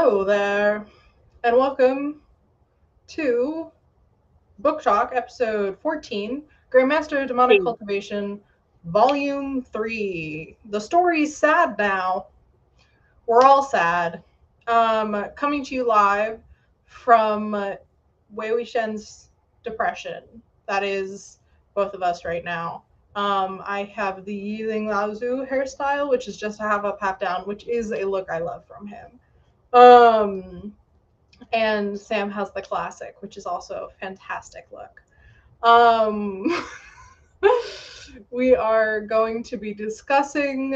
Hello there, and welcome to Book Talk, episode 14, Grandmaster Demonic Cultivation, volume 3. The story's sad now. We're all sad. Coming to you live from Wei Wuxian's depression. That is both of us right now. I have the Yiling Laozu hairstyle, which is just to have a pat down, which is a look I love from him. And Sam has the classic, which is also a fantastic look. We are going to be discussing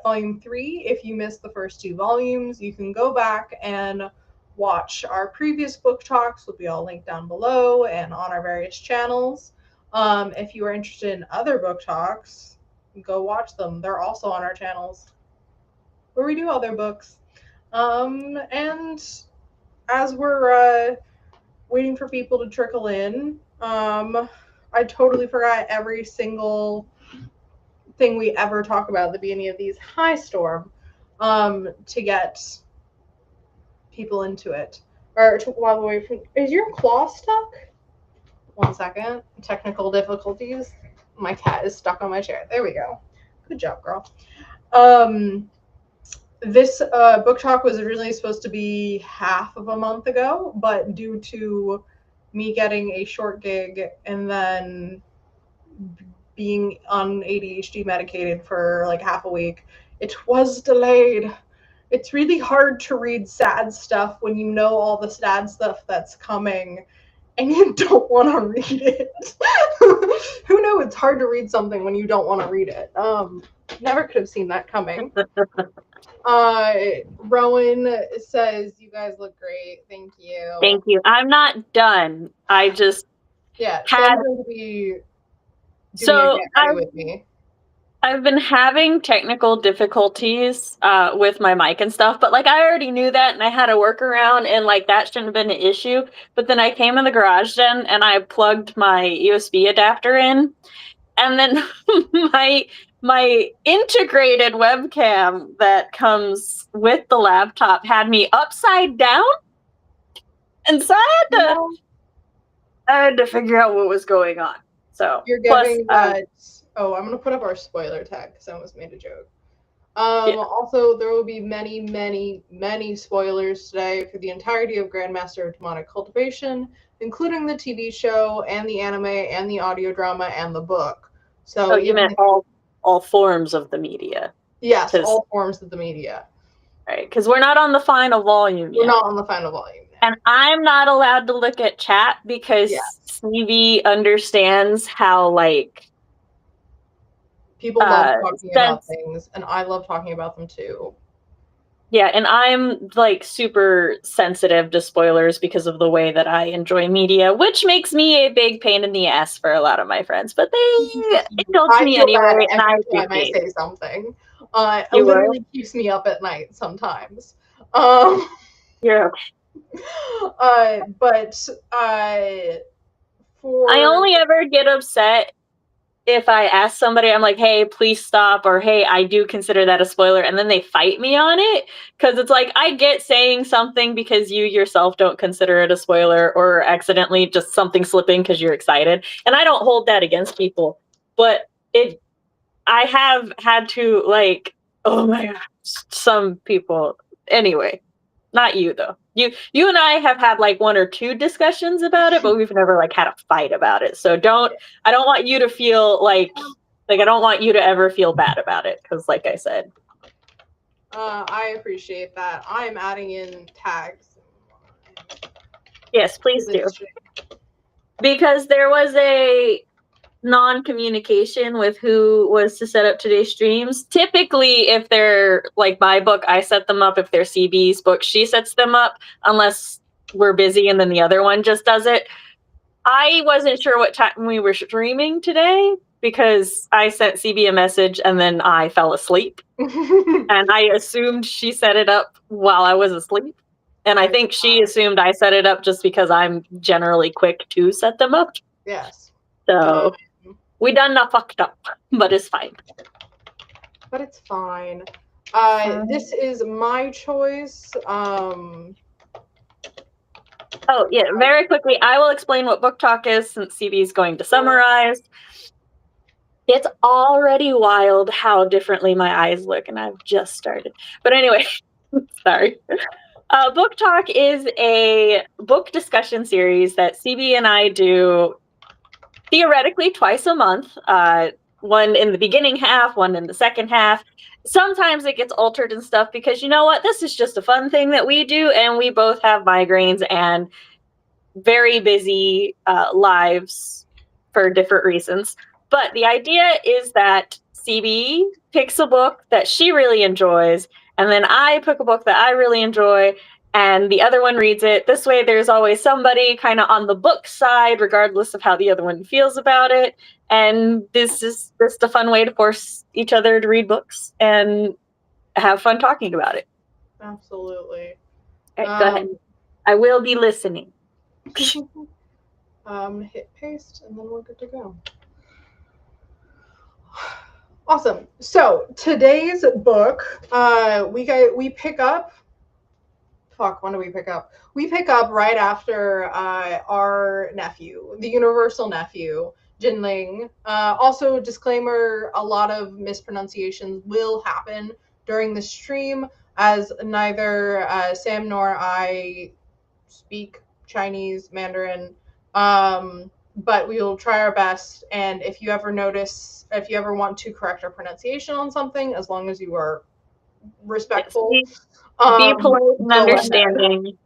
volume 3. If you missed the first 2 volumes, you can go back and watch our previous book talks. Will be all linked down below and on our various channels. If you are interested in other book talks, go watch them. They're also on our channels where we do other books. And as we're waiting for people to trickle in, I totally forgot every single thing we ever talk about at the beginning of these. Hi, Storm, to get people into it. Or to walk away from. Is your claw stuck? 1 second. Technical difficulties. My cat is stuck on my chair. There we go. Good job, girl. This book talk was originally supposed to be half of a month ago, but due to me getting a short gig and then being on ADHD medicated for like half a week, it was delayed. It's really hard to read sad stuff when you know all the sad stuff that's coming and you don't want to read it. Who knew it's hard to read something when you don't want to read it? Never could have seen that coming. Rowan says, you guys look great. Thank you. Thank you. I'm not done. I just had to be so with me. I've been having technical difficulties with my mic and stuff, but like I already knew that and I had a workaround and like that shouldn't have been an issue. But then I came in the garage then and I plugged my USB adapter in, and then my integrated webcam that comes with the laptop had me upside down, and so I had to figure out what was going on. So you're giving that. Oh, I'm gonna put up our spoiler tag because I almost made a joke. Also, there will be many, many, many spoilers today for the entirety of Grandmaster Demonic Cultivation, including the TV show and the anime and the audio drama and the book. So you meant all forms of the media? Yes, all forms of the media. Right, because we're not on the final volume yet. We're not on the final volume yet. And I'm not allowed to look at chat because CV understands how, like, people love talking about things, and I love talking about them too. Yeah, and I'm like super sensitive to spoilers because of the way that I enjoy media, which makes me a big pain in the ass for a lot of my friends. But they indulge me anyway, and I appreciate I say something. It you literally keeps me up at night sometimes. Yeah. But I only ever get upset if I ask somebody, I'm like, hey, please stop, or hey, I do consider that a spoiler, and then they fight me on it, because it's like, I get saying something because you yourself don't consider it a spoiler, or accidentally just something slipping because you're excited, and I don't hold that against people, but I have had to, like, oh my gosh, some people, anyway, not you, though. You and I have had like 1 or 2 discussions about it, but we've never like had a fight about it. So I don't want you to feel like I don't want you to ever feel bad about it, because like I said. I appreciate that. I'm adding in tags. Yes, please do. Because there was a non-communication with who was to set up today's streams. Typically, if they're like my book, I set them up. If they're CB's book, she sets them up, unless we're busy and then the other one just does it. I wasn't sure what time we were streaming today because I sent CB a message and then I fell asleep. And I assumed she set it up while I was asleep. And I think she assumed I set it up just because I'm generally quick to set them up. Yes. So we done not fucked up, but it's fine. But it's fine. This is my choice. Oh, yeah, very quickly, I will explain what book talk is since CB is going to summarize. It's already wild how differently my eyes look, and I've just started. But anyway, sorry. Book Talk is a book discussion series that CB and I do theoretically twice a month. One in the beginning half, one in the second half. Sometimes it gets altered and stuff because you know what? This is just a fun thing that we do, and we both have migraines and very busy lives for different reasons. But the idea is that CB picks a book that she really enjoys, and then I pick a book that I really enjoy, and the other one reads it. This way, there's always somebody kind of on the book side, regardless of how the other one feels about it. And this is just a fun way to force each other to read books and have fun talking about it. Absolutely. Okay, go ahead. I will be listening. Hit paste, and then we're good to go. Awesome. So today's book, we pick up. Fuck, when do we pick up? We pick up right after our nephew, the universal nephew, Jinling. Also, disclaimer: a lot of mispronunciations will happen during the stream, as neither Sam nor I speak Chinese, Mandarin. But we will try our best. And if you ever want to correct our pronunciation on something, as long as you are respectful, be polite and understanding.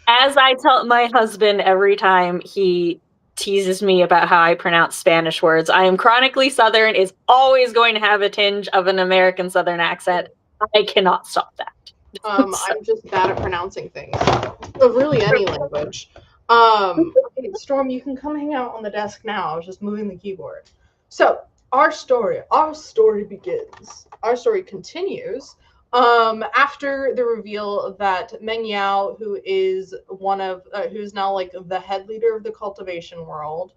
As I tell my husband every time he teases me about how I pronounce Spanish words, I am chronically Southern, is always going to have a tinge of an American Southern accent. I cannot stop that. I'm just bad at pronouncing things. Of really any language. Okay, Storm, you can come hang out on the desk now. I was just moving the keyboard. So, our story begins. Our story continues after the reveal that Meng Yao, who is who's now like the head leader of the cultivation world,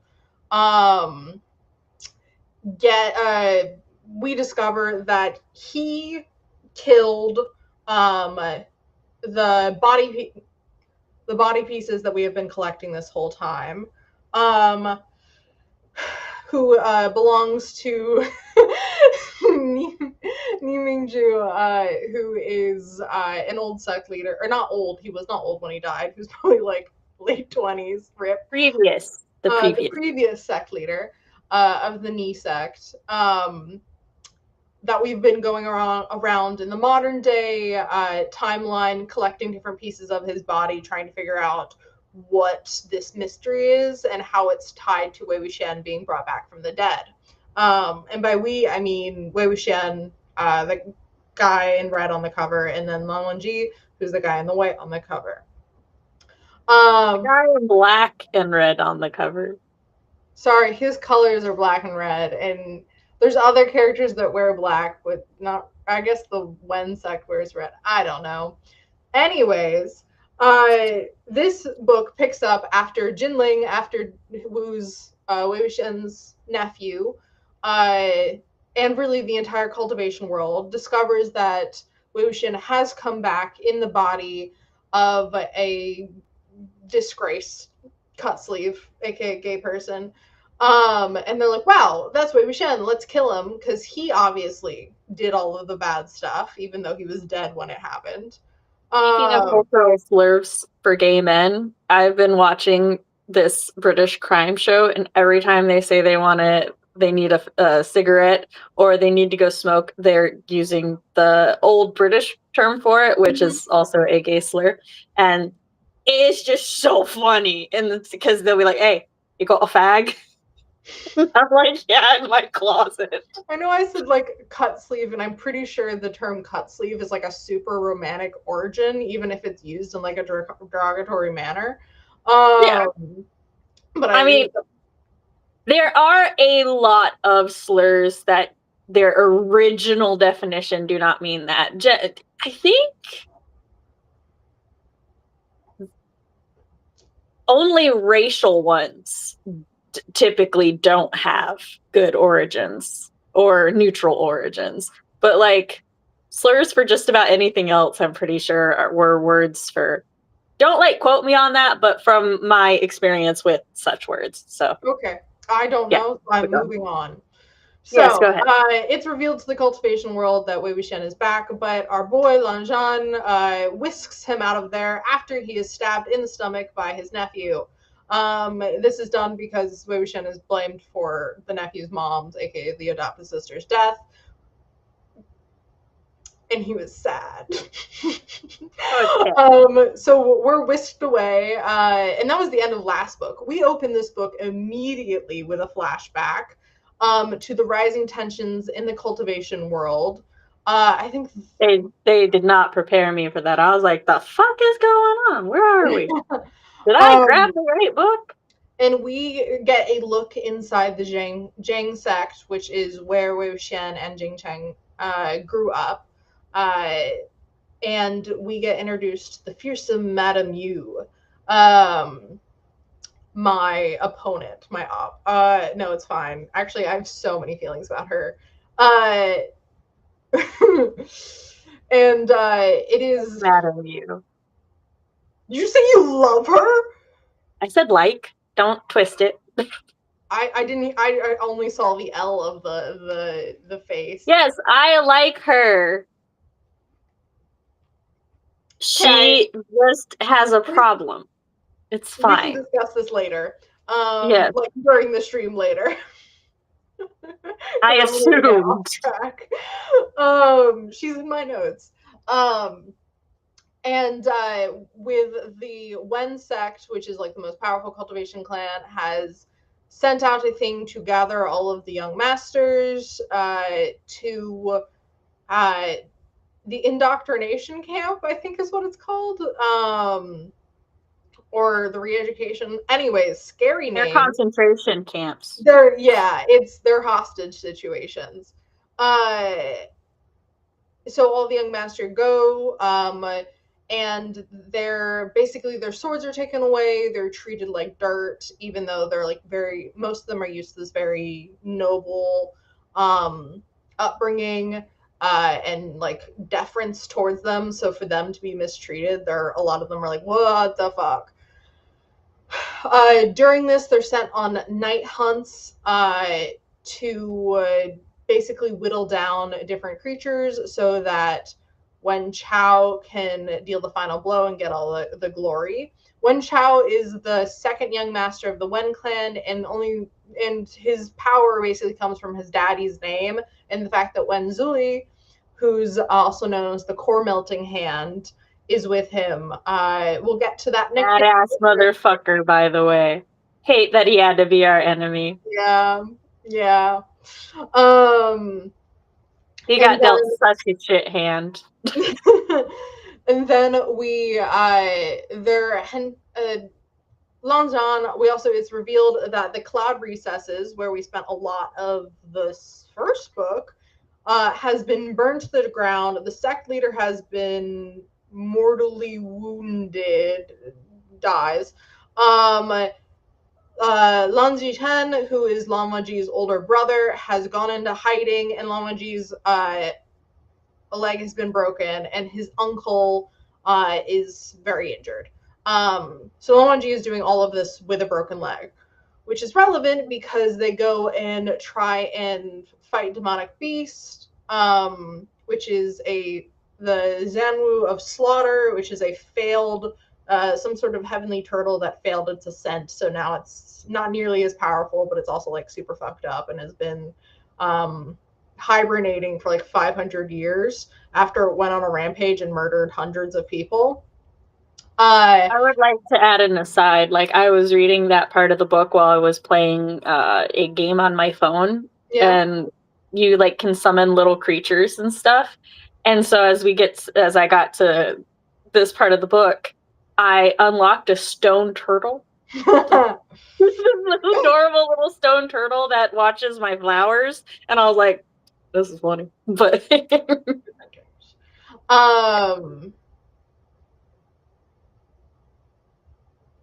we discover that he killed the body pieces that we have been collecting this whole time, who belongs to Ni Mingju, who is an old sect leader, or not old. He was not old when he died. He was probably like late 20s. Rip. The previous sect leader of the Ni sect. That we've been going around in the modern day timeline, collecting different pieces of his body, trying to figure out what this mystery is and how it's tied to Wei Wuxian being brought back from the dead. And by we, I mean Wei Wuxian, the guy in red on the cover, and then Lan Wangji, who's the guy in the white on the cover. The guy in black and red on the cover. Sorry, his colors are black and red, and there's other characters that wear black, but not. I guess the Wen sect wears red. I don't know. Anyways, this book picks up after Jinling, after who's Wei Wuxian's nephew, and really the entire cultivation world discovers that Wei Wuxian has come back in the body of a disgraced cut sleeve, aka gay person. And they're like, wow, that's Wei Wuxian, let's kill him, because he obviously did all of the bad stuff, even though he was dead when it happened. Speaking of cultural slurs for gay men, I've been watching this British crime show, and every time they say they need a cigarette or they need to go smoke, they're using the old British term for it, which is also a gay slur. And it's just so funny, and it's because they'll be like, hey, you got a fag? I'm like, yeah, in my closet. I know I said like cut sleeve, and I'm pretty sure the term cut sleeve is like a super romantic origin, even if it's used in like a derogatory manner. Yeah. But I mean, there are a lot of slurs that their original definition do not mean that. I think only racial ones typically don't have good origins or neutral origins. But like slurs for just about anything else, I'm pretty sure, were words for. Don't quote me on that, but from my experience with such words. So okay, I don't know. So I'm moving on. Yes, So go ahead. it's revealed to the cultivation world that Wei Wuxian is back, but our boy Lanzhan whisks him out of there after he is stabbed in the stomach by his nephew. This is done because Wei Wuxian is blamed for the nephew's mom's, aka the adopted sister's, death. And he was sad. Okay. So we're whisked away, and that was the end of last book. We open this book immediately with a flashback to the rising tensions in the cultivation world. I think they did not prepare me for that. I was like, the fuck is going on? Where are we? Did I grab the right book? And we get a look inside the Xiang sect, which is where Wei Wuxian and Jing Cheng grew up. And we get introduced to the fearsome Madame Yu, my opponent, my op. No, it's fine. Actually, I have so many feelings about her. And it is Madame Yu. Did you say you love her? I said Don't twist it. I didn't. I only saw the L of the face. Yes, I like her. She just has a problem. It's fine. We can discuss this later. Yes. Like during the stream later. I assumed. She's in my notes. And with the Wen sect, which is like the most powerful cultivation clan, has sent out a thing to gather all of the young masters to the indoctrination camp, I think is what it's called, or the re-education. Anyways, scary name. They're concentration camps. It's their hostage situations. So all the young master go, and they're basically their swords are taken away. They're treated like dirt, even though they're like most of them are used to this very noble upbringing and like deference towards them. So for them to be mistreated, a lot of them are like, what the fuck? During this, they're sent on night hunts to basically whittle down different creatures so that Wen Chao can deal the final blow and get all the glory. Wen Chao is the second young master of the Wen clan, and his power basically comes from his daddy's name and the fact that Wen Zuli, who's also known as the core melting hand, is with him. We'll get to that next. Badass motherfucker, by the way. Hate that he had to be our enemy. Yeah. He got dealt such a shit hand. And then Lanzhan, it's revealed that the cloud recesses, where we spent a lot of this first book, has been burned to the ground. The sect leader has been mortally wounded, dies. Lan Zichen, who is Lan Wangji's older brother, has gone into hiding, and Lan Wangji's leg has been broken, and his uncle is very injured. So Lan Wangji is doing all of this with a broken leg, which is relevant because they go and try and fight demonic beast, which is the Zanwu of Slaughter, which is a failed some sort of heavenly turtle that failed its ascent. So now it's not nearly as powerful, but it's also like super fucked up and has been hibernating for like 500 years after it went on a rampage and murdered hundreds of people. I would like to add an aside. Like, I was reading that part of the book while I was playing a game on my phone, and you like can summon little creatures and stuff. And so as I got to this part of the book, I unlocked a stone turtle. This adorable little stone turtle that watches my flowers, and I was like, "This is funny." But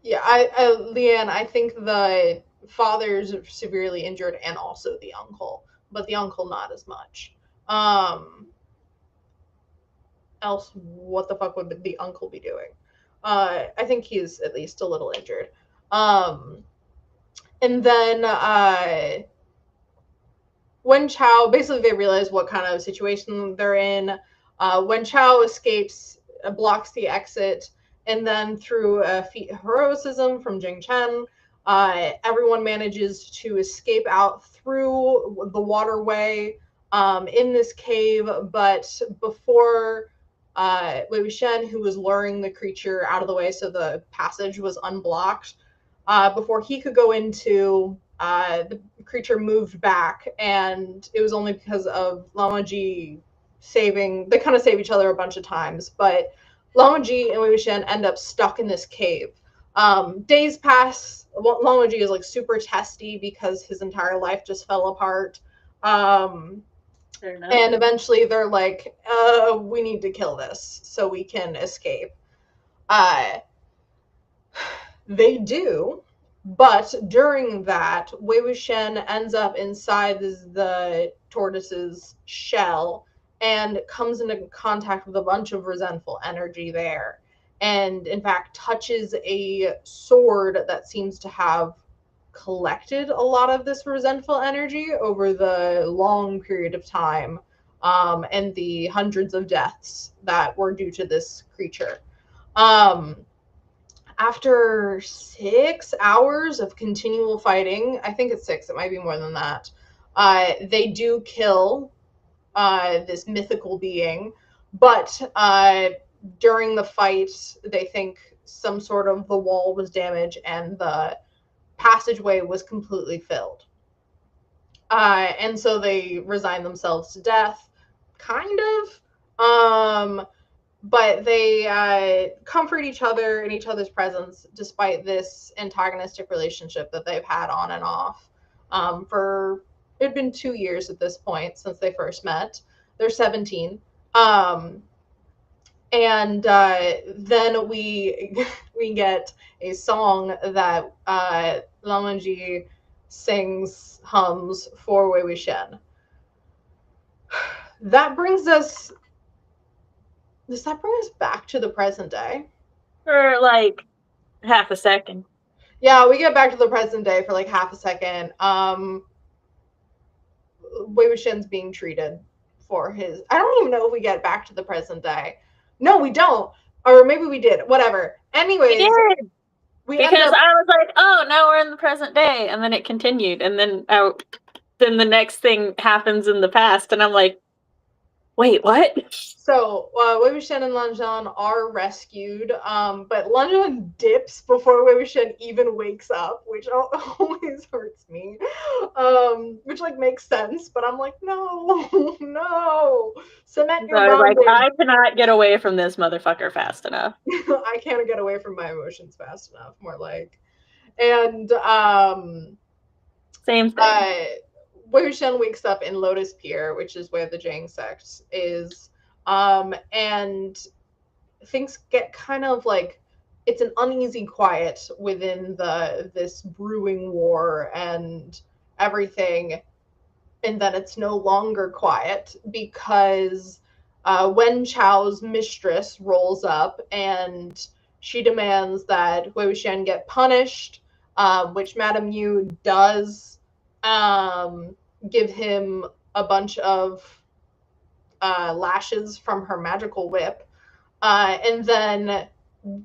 yeah, Leanne, I think the father's severely injured and also the uncle, but the uncle not as much. else, what the fuck would the uncle be doing? I think he's at least a little injured. And then when Chow, basically they realize what kind of situation they're in. When Chow escapes, blocks the exit, and then through a feat of heroism from Jing Chen, everyone manages to escape out through the waterway in this cave. But before Wei Wuxian, who was luring the creature out of the way so the passage was unblocked, before he could go into, the creature moved back, and it was only because of Lamaji saving. They kind of save each other a bunch of times, but Lamaji and Wei Wuxian end up stuck in this cave. Days pass. Lamaji is like super testy because his entire life just fell apart. And eventually they're like, we need to kill this so we can escape. They do, but during that, Wei Wuxian ends up inside the tortoise's shell and comes into contact with a bunch of resentful energy there. And in fact, touches a sword that seems to have collected a lot of this resentful energy over the long period of time, and the hundreds of deaths that were due to this creature. After 6 hours of continual fighting, I think it's 6, it might be more than that, they do kill this mythical being, but during the fight, they think some sort of the wall was damaged and the passageway was completely filled. And so they resign themselves to death, kind of. But they comfort each other in each other's presence despite this antagonistic relationship that they've had on and off. For it had been 2 years at this point since they first met. They're 17. And then we get a song that Lamanji hums for Wei Wuxian. That brings us. Does that bring us back to the present day? For like half a second. Yeah, we get back to the present day for like half a second. Wei Wuxian's being treated for his. I don't even know if we get back to the present day. No, we don't. Or maybe we did. Whatever. Anyways, because I was like, oh, now we're in the present day, and then it continued, and then the next thing happens in the past, and I'm like, wait, what? So Wei Wuxian and Lan Zhan are rescued, but Lan Zhan dips before Wei Wuxian even wakes up, which always hurts me. Which like makes sense, but I'm like, no, no, cement your bonding. Like, I cannot get away from this motherfucker fast enough. I can't get away from my emotions fast enough. More like, and same thing. Wei Wuxian wakes up in Lotus Pier, which is where the Xiang sect is, and things get kind of like, it's an uneasy quiet within this brewing war and everything, and then it's no longer quiet because Wen Chao's mistress rolls up and she demands that Wei Wuxian get punished, which Madame Yu does. Give him a bunch of lashes from her magical whip, and then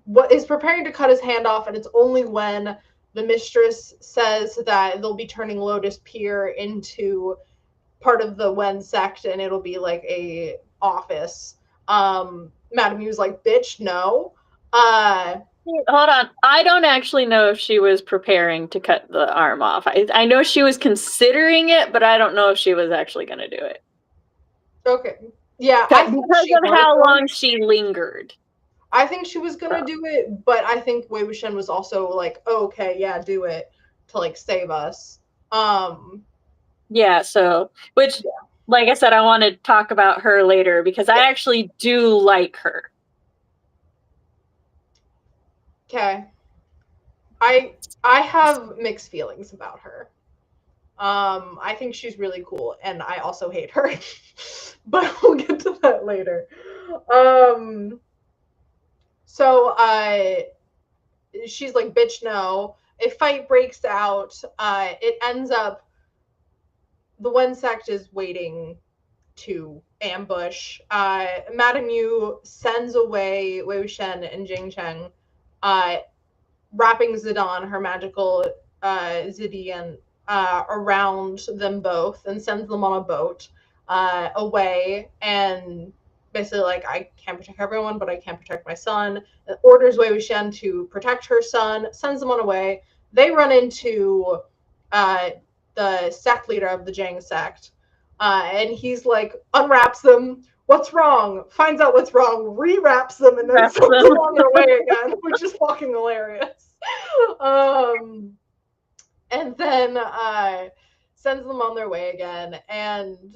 what is preparing to cut his hand off, and it's only when the mistress says that they'll be turning Lotus Pier into part of the Wen sect and it'll be like a office. Madame Yu's like, bitch, no. Hold on. I don't actually know if she was preparing to cut the arm off. I know she was considering it, but I don't know if she was actually going to do it. Okay. Yeah. Because of how long she lingered. I think she was going to do it, but I think Wei Wuxian was also like, oh, okay, yeah, do it to like save us. Yeah, so, which, like I said, I want to talk about her later because I actually do like her. Okay. I have mixed feelings about her. I think she's really cool, and I also hate her. But we'll get to that later. So she's like, bitch, no. A fight breaks out. It ends up, the one sect is waiting to ambush. Madame Yu sends away Wei Wuxian and Jing Cheng, wrapping Zidane, her magical Zidian, around them both and sends them on a boat away, and basically like, I can't protect everyone, but I can protect my son. Orders Wei Wuxian to protect her son, sends them on away. They run into the sect leader of the Zhang sect, and he's like, unwraps them. What's wrong? Finds out what's wrong, rewraps them, and then sends them on their way again, which is fucking hilarious. And then sends them on their way again, and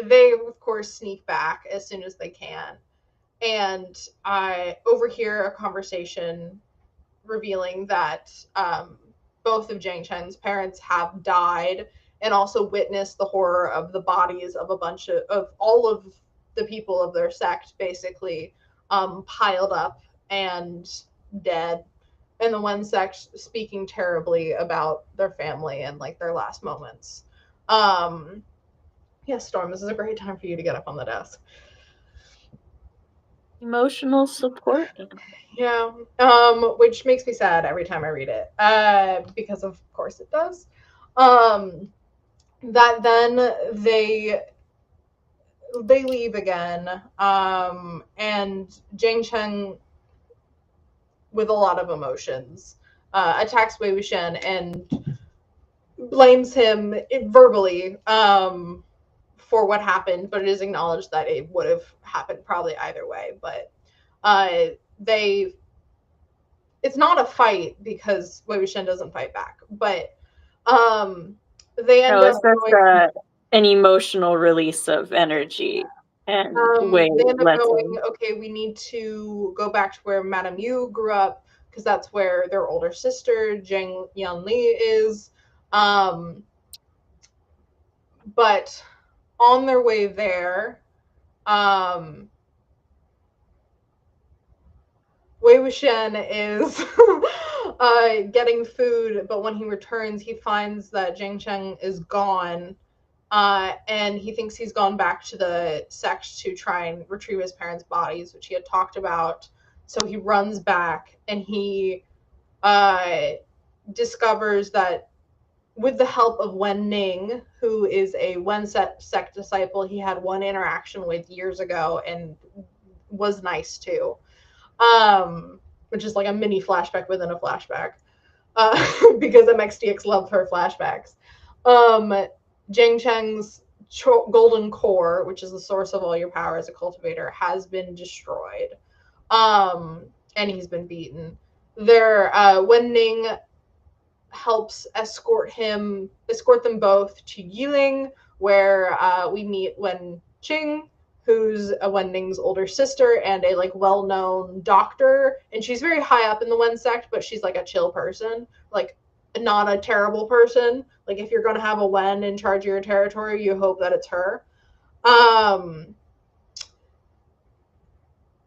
they of course sneak back as soon as they can, and I overhear a conversation revealing that both of Jiang Chen's parents have died, and also witnessed the horror of the bodies of a bunch of all of the people of their sect, basically, piled up and dead. And the one sect speaking terribly about their family and like their last moments. Yes, Storm, this is a great time for you to get up on the desk. Emotional support. Yeah, which makes me sad every time I read it, because of course it does. That then they leave again, and Jang Cheng, with a lot of emotions, attacks Wei Wuxian and blames him verbally for what happened, but it is acknowledged that it would have happened probably either way. But it's not a fight because Wei Wuxian doesn't fight back, but they end up just an emotional release of energy. And they end up going, okay, we need to go back to where Madame Yu grew up, because that's where their older sister, Zhang Yanli, is. But on their way there, Wei Wuxian is getting food, but when he returns, he finds that Jiang Cheng is gone, and he thinks he's gone back to the sect to try and retrieve his parents' bodies, which he had talked about. So he runs back, and he discovers that with the help of Wen Ning, who is a Wen sect disciple he had one interaction with years ago and was nice to, which is like a mini flashback within a flashback, because MXTX love her flashbacks. Jiang Cheng's golden core, which is the source of all your power as a cultivator, has been destroyed, and he's been beaten. Wen Ning helps escort them both to Yiling, where we meet Wen Qing, who's Wen Ning's older sister and a like well-known doctor, and she's very high up in the Wen sect, but she's like a chill person, like not a terrible person. Like if you're gonna have a Wen in charge of your territory, you hope that it's her.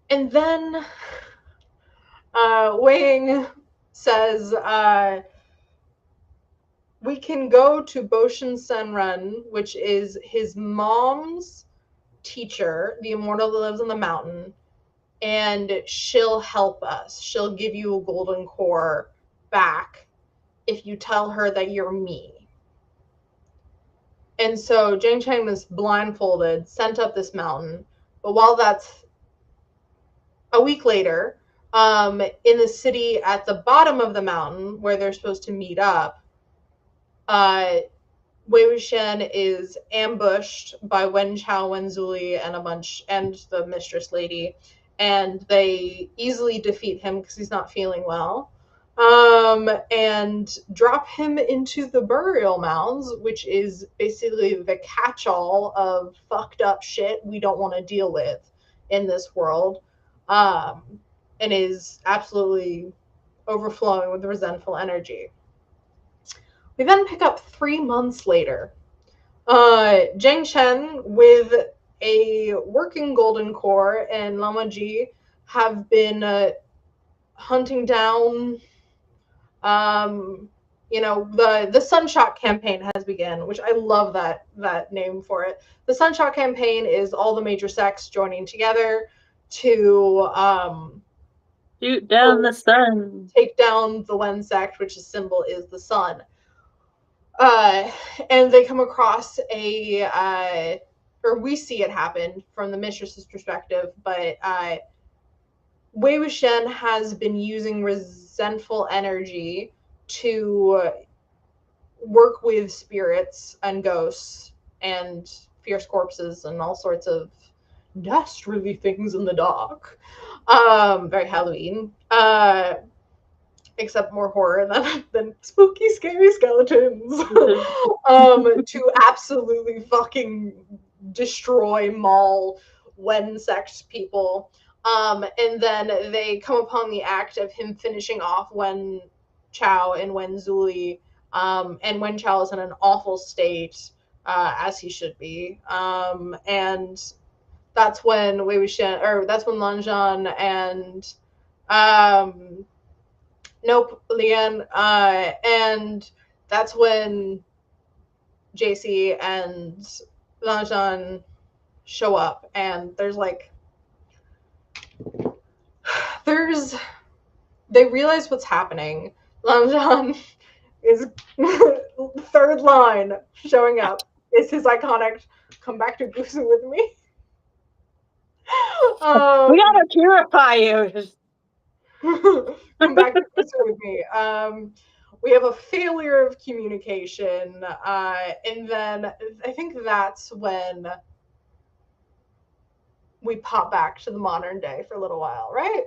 And then Wei says, we can go to Boshin Senren, which is his mom's teacher, the immortal that lives on the mountain, and she'll help us. She'll give you a golden core back if you tell her that you're me. And so Jiang Cheng was blindfolded, sent up this mountain. But while that's a week later, in the city at the bottom of the mountain where they're supposed to meet up, Wei Wuxian is ambushed by Wen Chao, Wen Zuli, and the mistress lady, and they easily defeat him because he's not feeling well, and drop him into the burial mounds, which is basically the catch-all of fucked up shit we don't want to deal with in this world, and is absolutely overflowing with resentful energy. We then pick up 3 months later. Jiang Chen, with a working golden core and Lamaji have been hunting down, the Sunshot campaign has begun, which I love that name for it. The Sunshot campaign is all the major sects joining together to shoot down the sun, take down the Wen sect, which the symbol is the sun. And they come across or we see it happen from the mistress's perspective, but Wei Wuxian has been using resentful energy to work with spirits and ghosts and fierce corpses and all sorts of dastardly things in the dark. Very Halloween. Except more horror than spooky, scary skeletons. To absolutely fucking destroy, maul Wen sect people. And then they come upon the act of him finishing off Wen Chao and Wen Zuli. And Wen Chao is in an awful state, as he should be. And that's when Wei Wuxian, or that's when Lanzhan and Lian, and that's when JC and Lanzhan show up, and they realize what's happening. Lanzhan is third line showing up is his iconic "Come back to Gusu with me." We gotta purify you. Come back to Gusu with me. We have a failure of communication, and then I think that's when we pop back to the modern day for a little while, right?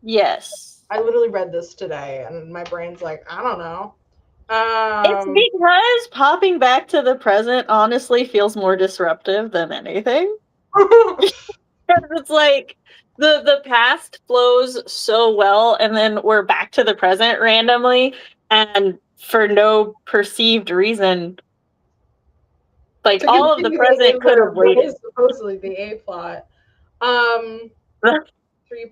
Yes. I literally read this today, and my brain's like, I don't know. It's because popping back to the present honestly feels more disruptive than anything. It's like the past flows so well, and then we're back to the present randomly, and for no perceived reason. Like, all of the present could have waited. What is supposedly the A plot. 3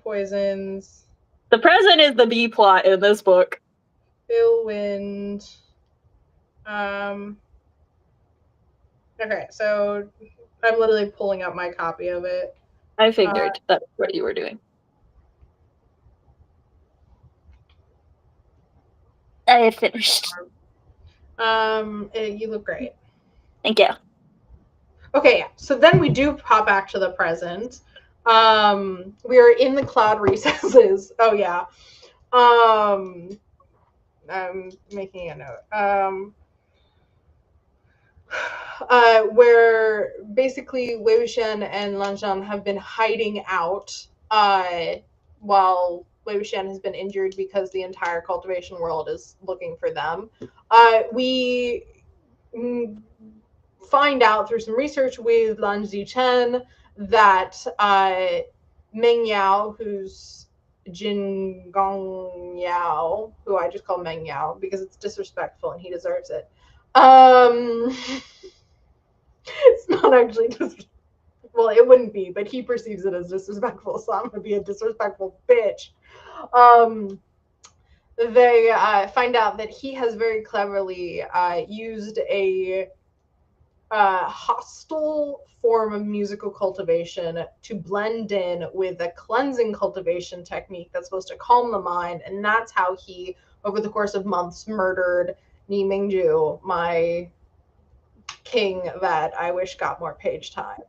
poisons. The present is the B plot in this book. Ill wind. Okay, so I'm literally pulling up my copy of it. I figured that's what you were doing. I finished. You look great. Thank you. Okay, yeah. So then we do pop back to the present. We are in the cloud recesses. Oh yeah. I'm making a note. Where basically Wei Wuxian and Lanzhan have been hiding out while Wei Wuxian has been injured because the entire cultivation world is looking for them. We find out through some research with Lan Zichen that Meng Yao, who's Jin Gong Yao, who I just call Meng Yao because it's disrespectful and he deserves it. It's not actually disrespectful. Well, it wouldn't be, but he perceives it as disrespectful, so I'm gonna be a disrespectful bitch. They find out that he has very cleverly used a hostile form of musical cultivation to blend in with a cleansing cultivation technique that's supposed to calm the mind, and that's how he, over the course of months, murdered Ni Mingju, my king that I wish got more page time.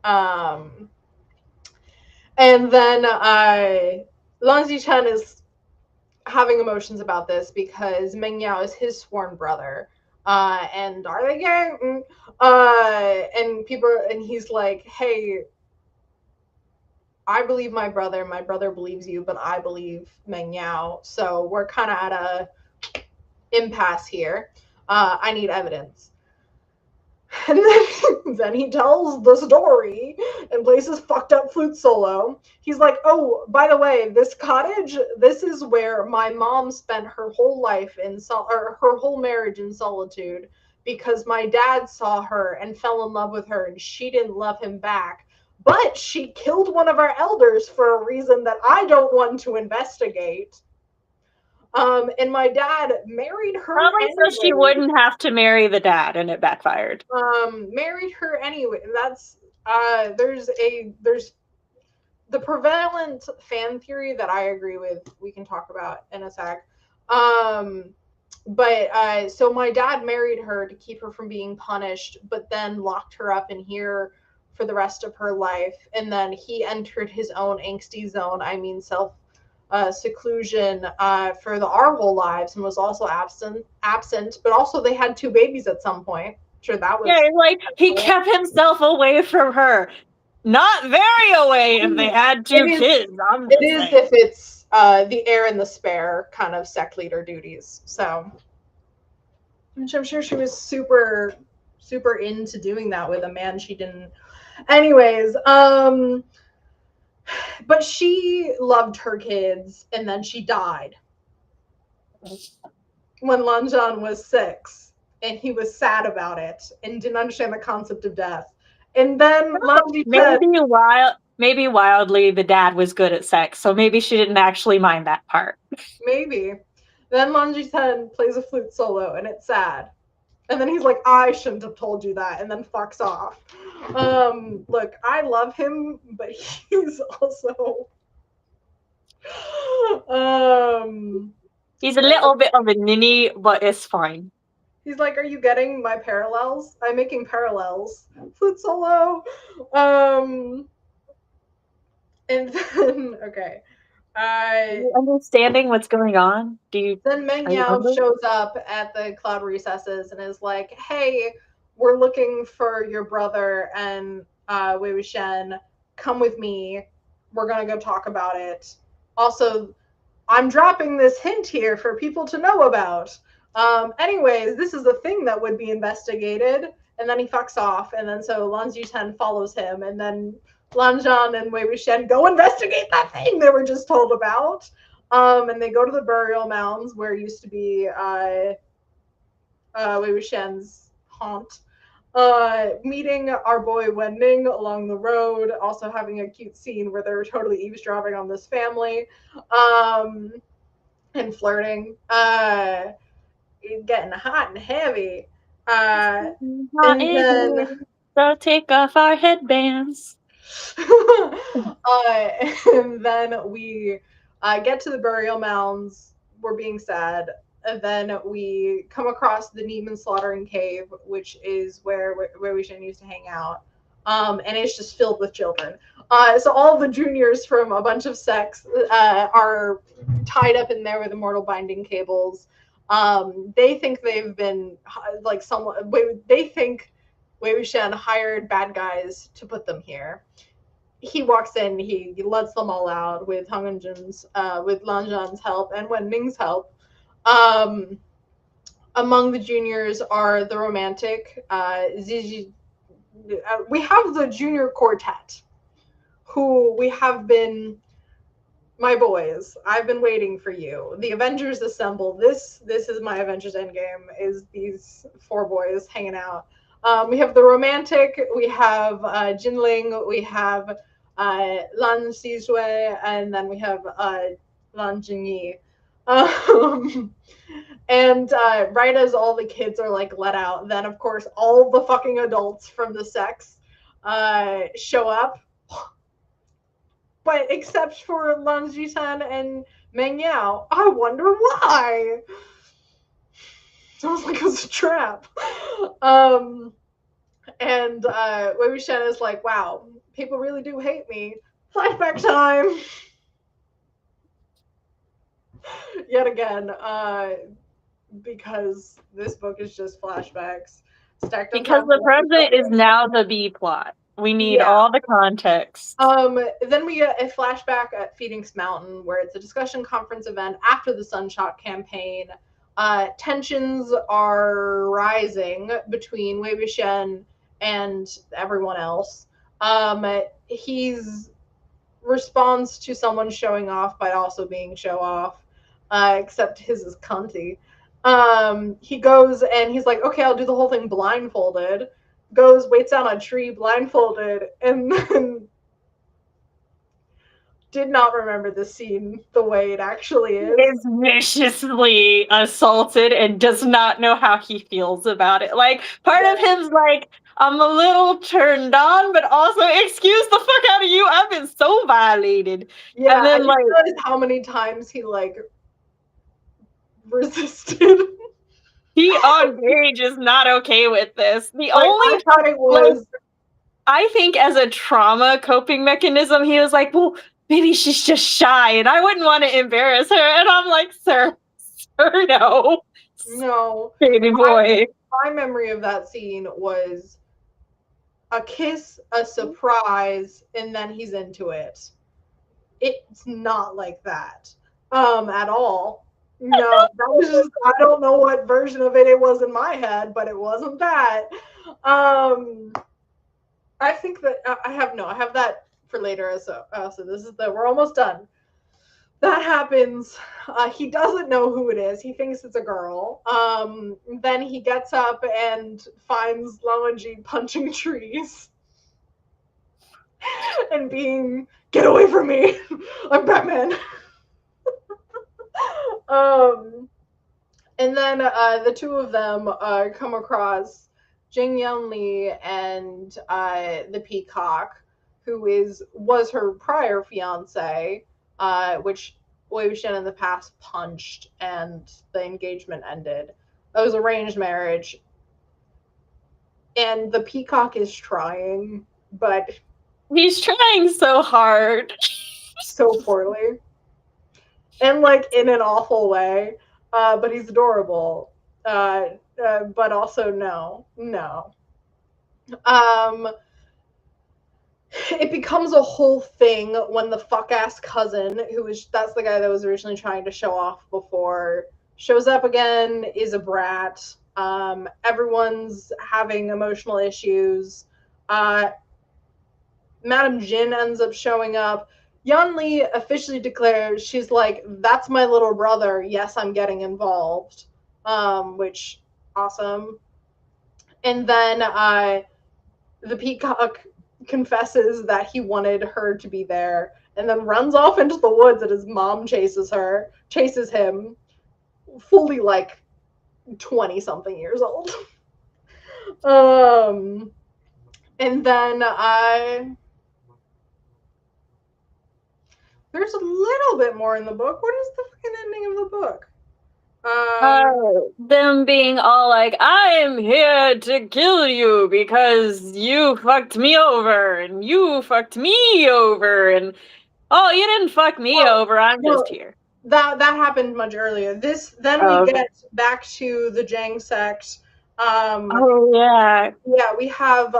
And then Lan Zichen is having emotions about this because Meng Yao is his sworn brother. And are they gay? And he's like, hey, I believe my brother believes you, but I believe Meng Yao. So we're kind of at a impasse here. I need evidence. And then he tells the story and plays his fucked up flute solo. He's like, oh, by the way, this cottage, this is where my mom spent her whole life her whole marriage in solitude because my dad saw her and fell in love with her and she didn't love him back. But she killed one of our elders for a reason that I don't want to investigate. And my dad married her Probably anyway. so she wouldn't have to marry the dad, and it backfired. Married her anyway. That's there's the prevalent fan theory that I agree with. We can talk about in a sec. But so my dad married her to keep her from being punished, but then locked her up in here for the rest of her life, and then he entered his own angsty zone. I mean, self seclusion for our whole lives, and was also absent. But also they had 2 babies at some point. Sure, that was like he kept himself away from her. Not very away if they had 2 kids. It is if it's the heir and the spare kind of sect leader duties. So, which I'm sure she was super, super into doing that with a man she didn't. Anyways, but she loved her kids, and then she died when Lanjan was 6, and he was sad about it and didn't understand the concept of death. And then maybe wildly the dad was good at sex, so maybe she didn't actually mind that part. Maybe. Then Lanji-ten plays a flute solo, and it's sad. And then he's like, I shouldn't have told you that, and then fucks off. Look, I love him, but he's also he's a little bit of a ninny, but it's fine. He's like, are you getting my parallels? I'm making parallels. Flute solo. And then okay. Are you understanding what's going on? Then Meng Yao shows up at the cloud recesses and is like, hey, we're looking for your brother and Wei Wuxian. Come with me. We're going to go talk about it. Also, I'm dropping this hint here for people to know about. Anyways, this is a thing that would be investigated. And then he fucks off. And then so Lan Zhuten follows him. And then Lanjan and Wei Wuxian go investigate that thing they were just told about. And they go to the burial mounds where it used to be Wei Wuxian's haunt. Meeting our boy Wenning along the road, also having a cute scene where they're totally eavesdropping on this family, and flirting, getting hot and heavy. And then so take off our headbands. And then we get to the burial mounds. We're being sad. And then we come across the Neiman Slaughtering Cave, which is where we used to hang out. And it's just filled with children. So all of the juniors from a bunch of sects are tied up in there with immortal binding cables. They think they've been like someone. They think Wei Wuxian hired bad guys to put them here. He walks in, he lets them all out with with Lanjan's help and Wenning's help. Among the juniors are the romantic we have the junior quartet, who we have been, my boys, I've been waiting for you. The Avengers assemble. This is my Avengers Endgame, is these 4 boys hanging out. We have the romantic, we have Jinling, we have Lan Xizhui, and then we have Lan Jingyi. And right as all the kids are like let out, then of course all the fucking adults from the sects show up. But except for Lan Zhitan and Meng Yao, I wonder why. Sounds like it was a trap. And Wei Wuxian is like, wow, people really do hate me. Flashback time. Yet again, because this book is just flashbacks stacked on because the present is now the B plot. We need all the context. Then we get a flashback at Phoenix Mountain, where it's a discussion conference event after the Sunshot campaign. Tensions are rising between Wei Wuxian and everyone else. He's responds to someone showing off by also being show off, except his is cunty. He goes and he's like, okay, I'll do the whole thing blindfolded. Goes, waits down on a tree blindfolded, and then did not remember the scene the way it actually is. Is viciously assaulted and does not know how he feels about it. Like, part of him's like, I'm a little turned on, but also, excuse the fuck out of you. I've been so violated. Yeah, And then, I like, realized how many times he like resisted. he on page is not okay with this. The Like, only I thought it like, was. I think as a trauma coping mechanism, he was like, well, maybe she's just shy and I wouldn't want to embarrass her. And I'm like, sir, no. No. Baby boy. My memory of that scene was a kiss, a surprise, and then he's into it. It's not like that. At all. No, that was just, I don't know what version of it was in my head, but it wasn't that. I think that I have that for later. So this is we're almost done. That happens. He doesn't know who it is. He thinks it's a girl. Then he gets up and finds Lawanji punching trees and being, get away from me. I'm Batman. And then the two of them come across Jing Yunli and the Peacock, who was her prior fiance, which Wei Shen in the past punched, and the engagement ended. It was arranged marriage, and the Peacock is trying, but he's trying so hard. so poorly, and like in an awful way. But he's adorable. But also no. Um, it becomes a whole thing when the fuck ass cousin, that's the guy that was originally trying to show off before, shows up again, is a brat. Everyone's having emotional issues. Madame Jin ends up showing up. Yanli officially declares, she's like, that's my little brother. Yes, I'm getting involved. Which, awesome. And then the Peacock confesses that he wanted her to be there, and then runs off into the woods, and his mom chases him, fully like 20 something years old. And then there's a little bit more in the book. What is the fucking ending of the book? Them being all like, I'm here to kill you because you fucked me over and you fucked me over, and oh, you didn't fuck me over, I'm just here. That happened much earlier. We get back to the Xiang sect. Yeah, we have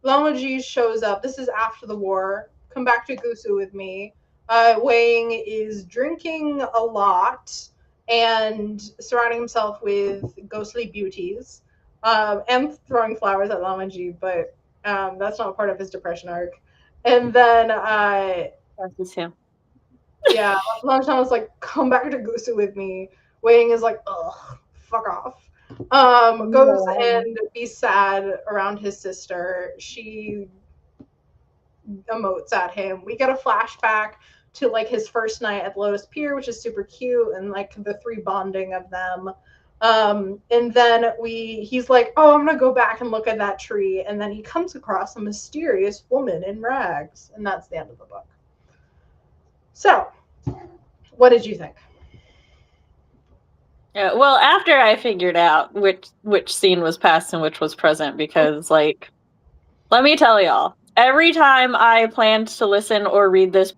Lamaji shows up. This is after the war. Come back to Gusu with me. Wang is drinking a lot and surrounding himself with ghostly beauties, and throwing flowers at Lamaji, but that's not part of his depression arc. And then that's him. Yeah, Langshan was like, come back to Gusu with me. Wang is like, ugh, fuck off. Goes and be sad around his sister. She emotes at him. We get a flashback to like his first night at Lotus Pier, which is super cute, and like the three bonding of them. And then he's like, oh, I'm gonna go back and look at that tree, and then he comes across a mysterious woman in rags, and that's the end of the book. So, what did you think? Yeah, well, after I figured out which scene was past and which was present, because like, let me tell y'all, every time I planned to listen or read this.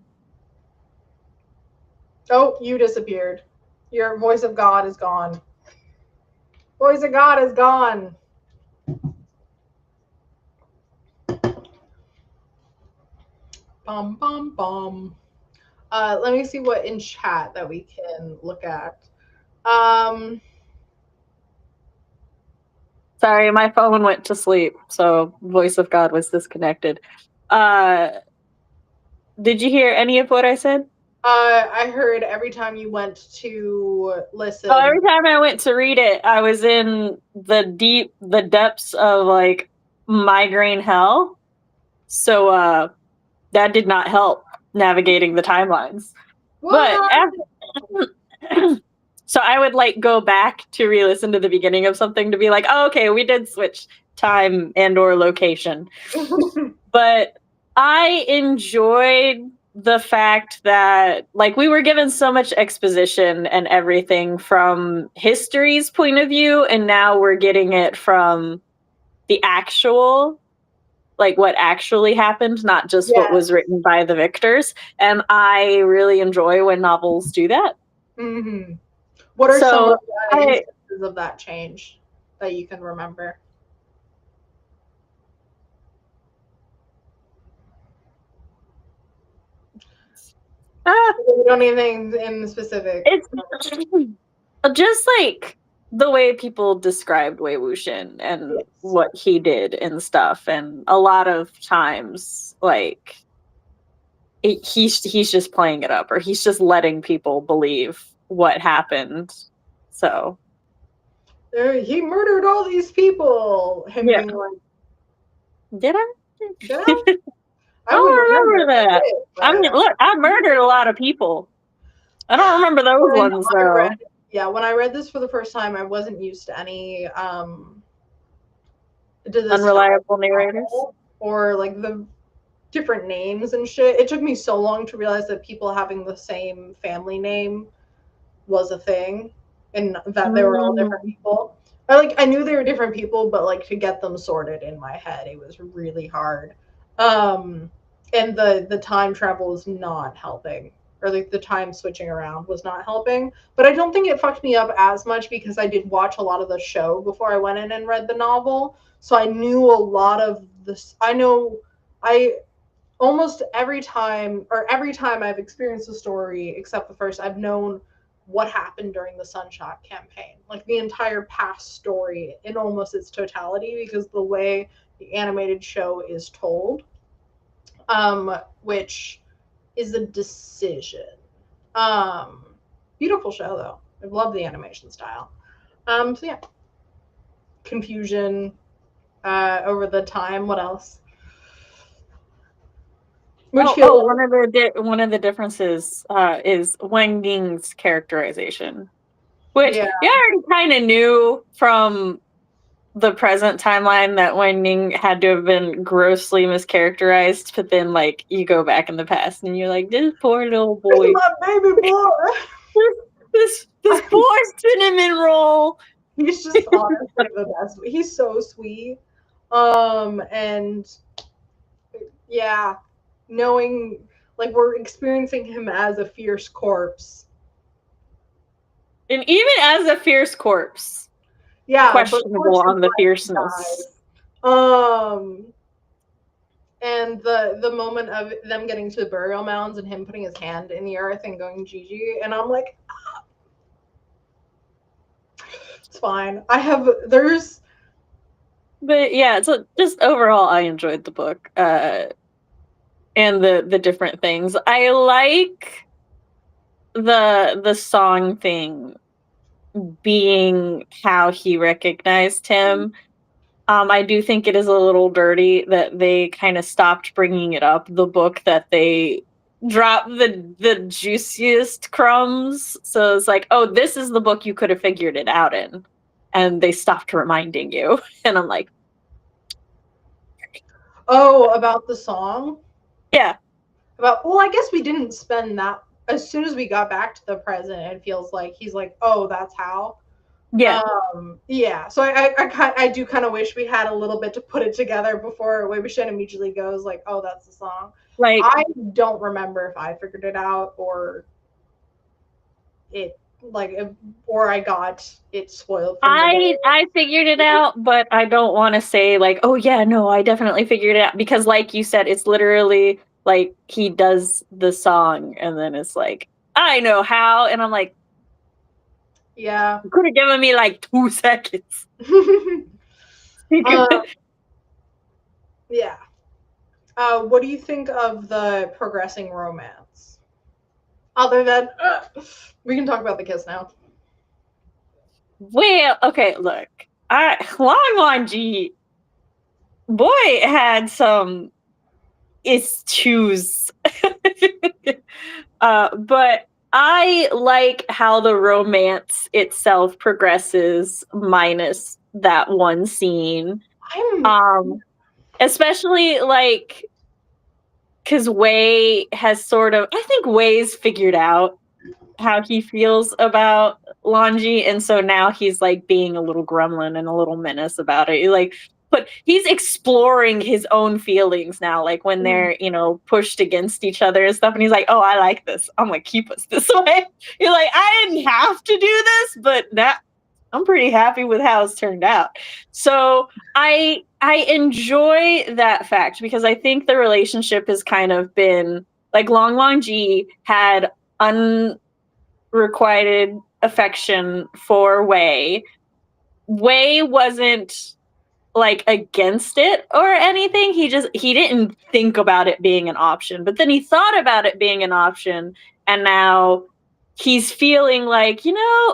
Oh, you disappeared. Your voice of God is gone. Voice of God is gone. Bum, bum, bum. Let me see what in chat that we can look at. Sorry, my phone went to sleep, so voice of God was disconnected. Did you hear any of what I said? I heard every time you went to listen. Oh, every time I went to read it, I was in the depths of like migraine hell. So that did not help navigating the timelines. But What? after, so I would like go back to re-listen to the beginning of something to be like, oh, okay, we did switch time and or location. But I enjoyed the fact that like we were given so much exposition and everything from history's point of view, and now we're getting it from the actual, like what actually happened, not just what was written by the victors. And I really enjoy when novels do that. Mm-hmm. What are some of the instances of that change that you can remember? We don't need anything in specific. It's just like the way people described Wei Wuxian and what he did and stuff, and a lot of times like he's just playing it up, or he's just letting people believe what happened. So he murdered all these people. Him being like, did I? Did I? I don't remember that. I mean, look, I murdered a lot of people. I don't remember those ones though. When I read this for the first time, I wasn't used to any unreliable narrators or like the different names and shit. It took me so long to realize that people having the same family name was a thing, and that they were all different people. I knew they were different people, but like to get them sorted in my head, it was really hard. And the time travel was not helping, or like the time switching around was not helping. But I don't think it fucked me up as much because I did watch a lot of the show before I went in and read the novel, so I knew a lot of this. I almost every time I've experienced a story, except the first, I've known what happened during the Sunshot campaign, like the entire past story in almost its totality, because the way the animated show is told, which is a decision. Beautiful show though. I love the animation style. So yeah, confusion over the time. What else? One of the differences is Wang Ying's characterization, which you already kind of knew from the present timeline that Wang Ying had to have been grossly mischaracterized, but then like you go back in the past and you're like, this poor little boy, my baby boy, this poor cinnamon roll. He's just honestly the best. He's so sweet. And yeah, knowing like we're experiencing him as a fierce corpse. And even as a fierce corpse. Yeah. Questionable on the fierceness. And the moment of them getting to the burial mounds and him putting his hand in the earth and going Gigi, and I'm like, ah. It's fine. But yeah, so just overall I enjoyed the book. And the different things. I like the song thing being how he recognized him. I do think it is a little dirty that they kind of stopped bringing it up. The book that they dropped the juiciest crumbs. So it's like, oh, this is the book you could have figured it out in. And they stopped reminding you. And I'm like, oh, about the song? Yeah. Well, I guess we didn't spend that. As soon as we got back to the present, it feels like he's like, oh, that's how. Yeah. Yeah. So I do kind of wish we had a little bit to put it together before Wei Wuxian immediately goes like, oh, that's the song. Like, I don't remember if I figured it out or I got it spoiled. I figured it out, but I don't want to say like, oh yeah, no, I definitely figured it out, because like you said, it's literally like he does the song and then it's like, I know how, and I'm like, yeah, you could have given me like 2 seconds. Yeah. What do you think of the progressing romance? Other than, we can talk about the kiss now. Well, okay, look, Long G boy had some issues, but I like how the romance itself progresses, minus that one scene. Especially like because Wei has I think Wei's figured out how he feels about Longy, and so now he's like being a little gremlin and a little menace about it. But he's exploring his own feelings now, like when they're, pushed against each other and stuff, and he's like, oh, I like this. I'm gonna keep us this way. You're like, I didn't have to do this, but that I'm pretty happy with how it's turned out. So I enjoy that fact because I think the relationship has kind of been like Long G had unrequited affection for Wei. Wei wasn't like against it or anything. He didn't think about it being an option, but then he thought about it being an option, and now he's feeling like,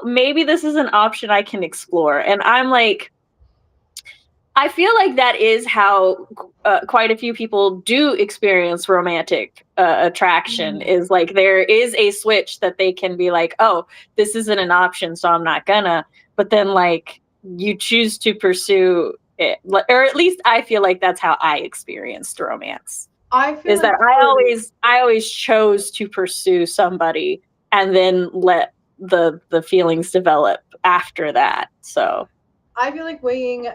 maybe this is an option I can explore. And I'm like, I feel like that is how quite a few people do experience romantic attraction, is like there is a switch that they can be like, oh, this isn't an option, so I'm not gonna. But then like you choose to pursue it, or at least I feel like that's how I experienced romance. I always chose to pursue somebody and then let the feelings develop after that. So I feel like Wei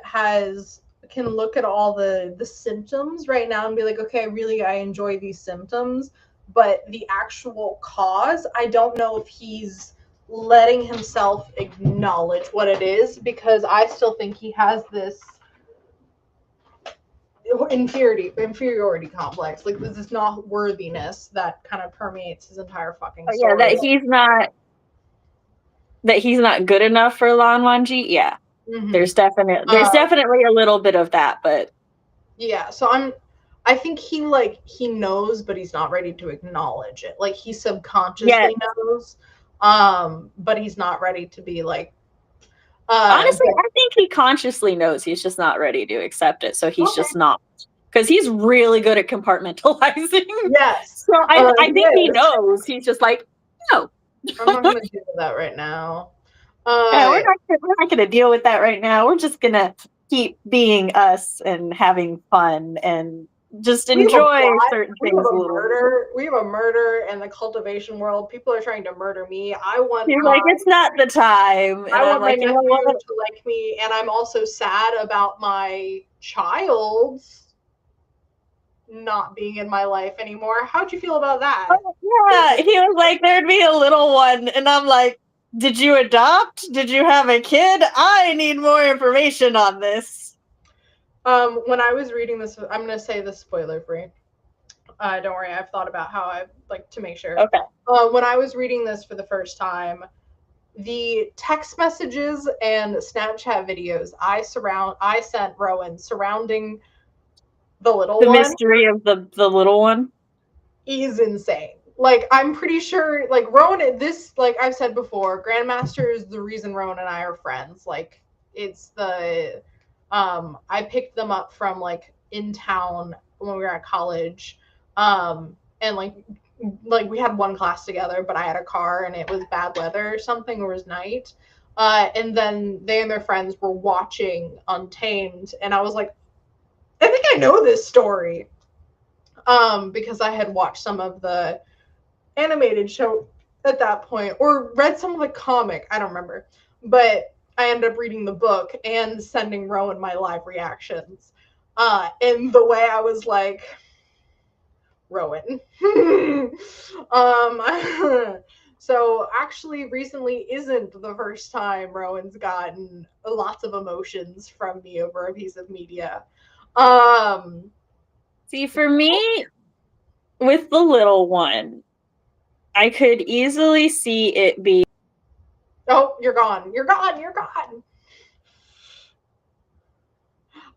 can look at all the symptoms right now and be like, okay, really, I enjoy these symptoms, but the actual cause, I don't know if he's letting himself acknowledge what it is, because I still think he has this inferiority complex. Like, this is not worthiness that kind of permeates his entire fucking story. Yeah, that he's not good enough for Lan Wangji. Yeah. Mm-hmm. There's definitely a little bit of that, but yeah, so I think he knows, but he's not ready to acknowledge it. Like, he subconsciously knows, but he's not ready to be like, honestly, I think he consciously knows, he's just not ready to accept it. So he's just not, because he's really good at compartmentalizing. Yes. So I think he knows. He's just like, no. I'm not going to deal with that right now. Yeah, we're not going to deal with that right now. We're just going to keep being us and having fun and just enjoy certain things a little. We have a murder in the cultivation world. People are trying to murder me. You're like, it's not the time. And I want my nephew to like me, and I'm also sad about my child not being in my life anymore. How'd you feel about that? Oh, yeah, he was like, there'd be a little one, and I'm like, did you adopt? Did you have a kid? I need more information on this. When I was reading this, I'm going to say this spoiler free. Don't worry, I've thought about how I like to make sure. Okay. When I was reading this for the first time, the text messages and Snapchat videos I sent Rowan surrounding the little one. The mystery of the little one is insane. Like, I'm pretty sure, like, Rowan, this, like I've said before, Grandmaster is the reason Rowan and I are friends. Like, it's the, I picked them up from, like, in town when we were at college. And, like, we had one class together, but I had a car and it was bad weather or something, or it was night. And then they and their friends were watching Untamed, and I was like, I think I know this story. Because I had watched some of the animated show at that point, or read some of the comic, I don't remember. But I ended up reading the book and sending Rowan my live reactions. And the way I was like, Rowan. So actually recently isn't the first time Rowan's gotten lots of emotions from me over a piece of media. See, for me, with the little one, I could easily see it be. Oh, you're gone. You're gone. You're gone.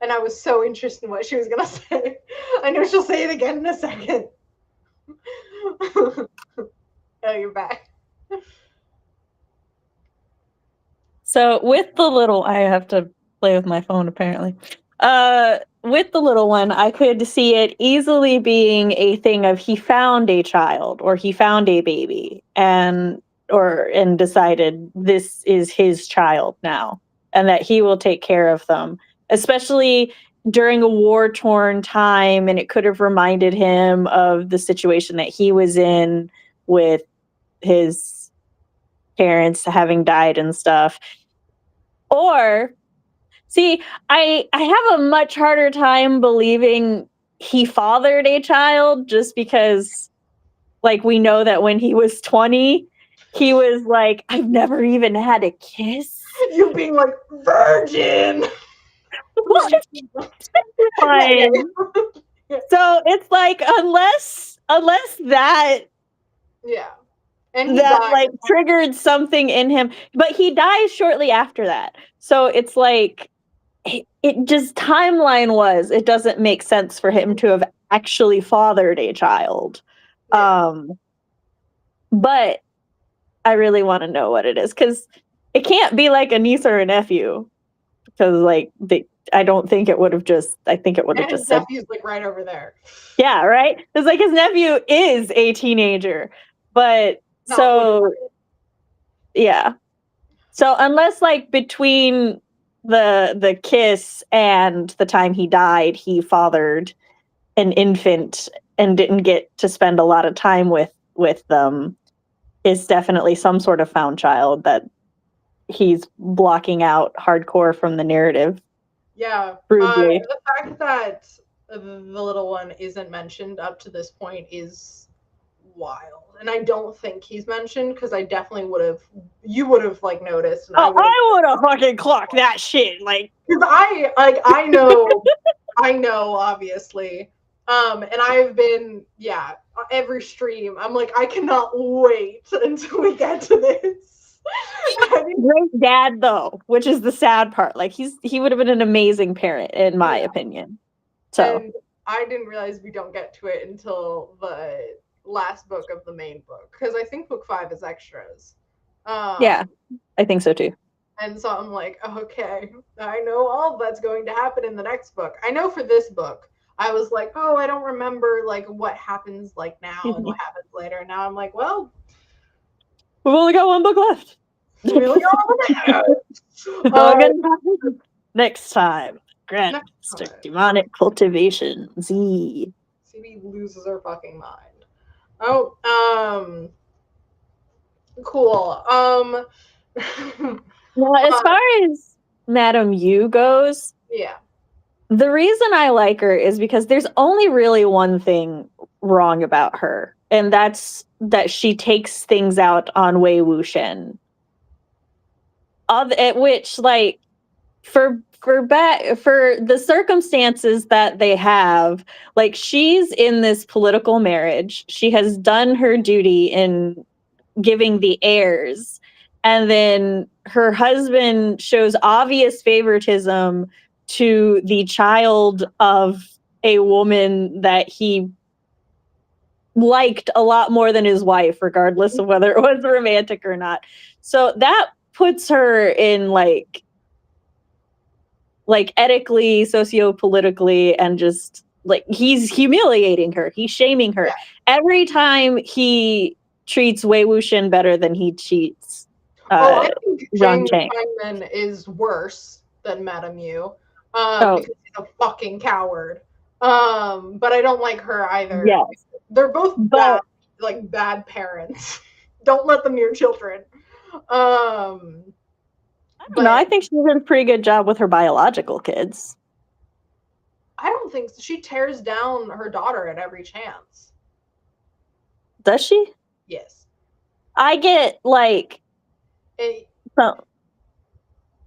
And I was so interested in what she was going to say. I know she'll say it again in a second. Oh, you're back. So with the little, I have to play with my phone apparently. With the little one, I could see it easily being a thing of he found a child or he found a baby and decided this is his child now and that he will take care of them, especially during a war-torn time, and it could have reminded him of the situation that he was in with his parents having died and stuff. Or see, I have a much harder time believing he fathered a child just because like we know that when he was 20, he was like, I've never even had a kiss. You being like virgin. What? Yeah. So it's like unless that Yeah. And he that died. like triggered something in him, but he dies shortly after that. So it's like it just timeline was it doesn't make sense for him to have actually fathered a child. Yeah. But I really want to know what it is because it can't be like a niece or a nephew because like I don't think it would have just I think it would have And his just said nephew's like right over there. yeah, right, it's like his nephew is a teenager, but so yeah, so unless like between the kiss and the time he died he fathered an infant and didn't get to spend a lot of time with them, is definitely some sort of found child that he's blocking out hardcore from the narrative. Yeah. Rudely. The fact that the little one isn't mentioned up to this point is wild. And I don't think he's mentioned because I definitely would have, you would have like noticed. And I would have fucking clocked that shit. Like, because I know, obviously. And I've been, yeah, every stream. I'm like, I cannot wait until we get to this. Great dad though, which is the sad part. Like he would have been an amazing parent in my opinion. So and I didn't realize we don't get to it until the last book of the main book because I think book 5 is extras. Yeah, I think so too. And so I'm like, okay, I know all that's going to happen in the next book. I know for this book, I was like, oh, I don't remember like what happens like now and what happens later. Now I'm like, well, we've only got one book left. we only got one left. Next time, Grandmaster Demonic Cultivation Z. CB loses her fucking mind. Oh, cool. Well, as far as Madame Yu goes, yeah, the reason I like her is because there's only really one thing wrong about her, and that's that she takes things out on Wei Wuxian. At which, like, for the circumstances that they have, like she's in this political marriage. She has done her duty in giving the heirs, and then her husband shows obvious favoritism to the child of a woman that he liked a lot more than his wife, regardless of whether it was romantic or not. So that puts her in like ethically, socio-politically, and just like he's humiliating her, he's shaming her every time he treats Wei Wuxian better than he treats I think Zhang James Chang. Feynman is worse than Madame Yu because he's a fucking coward. But I don't like her either. Yes. They're both bad, like bad parents. Don't let them near children. But no, I think she did a pretty good job with her biological kids. I don't think so. She tears down her daughter at every chance. Does she? Yes. I get like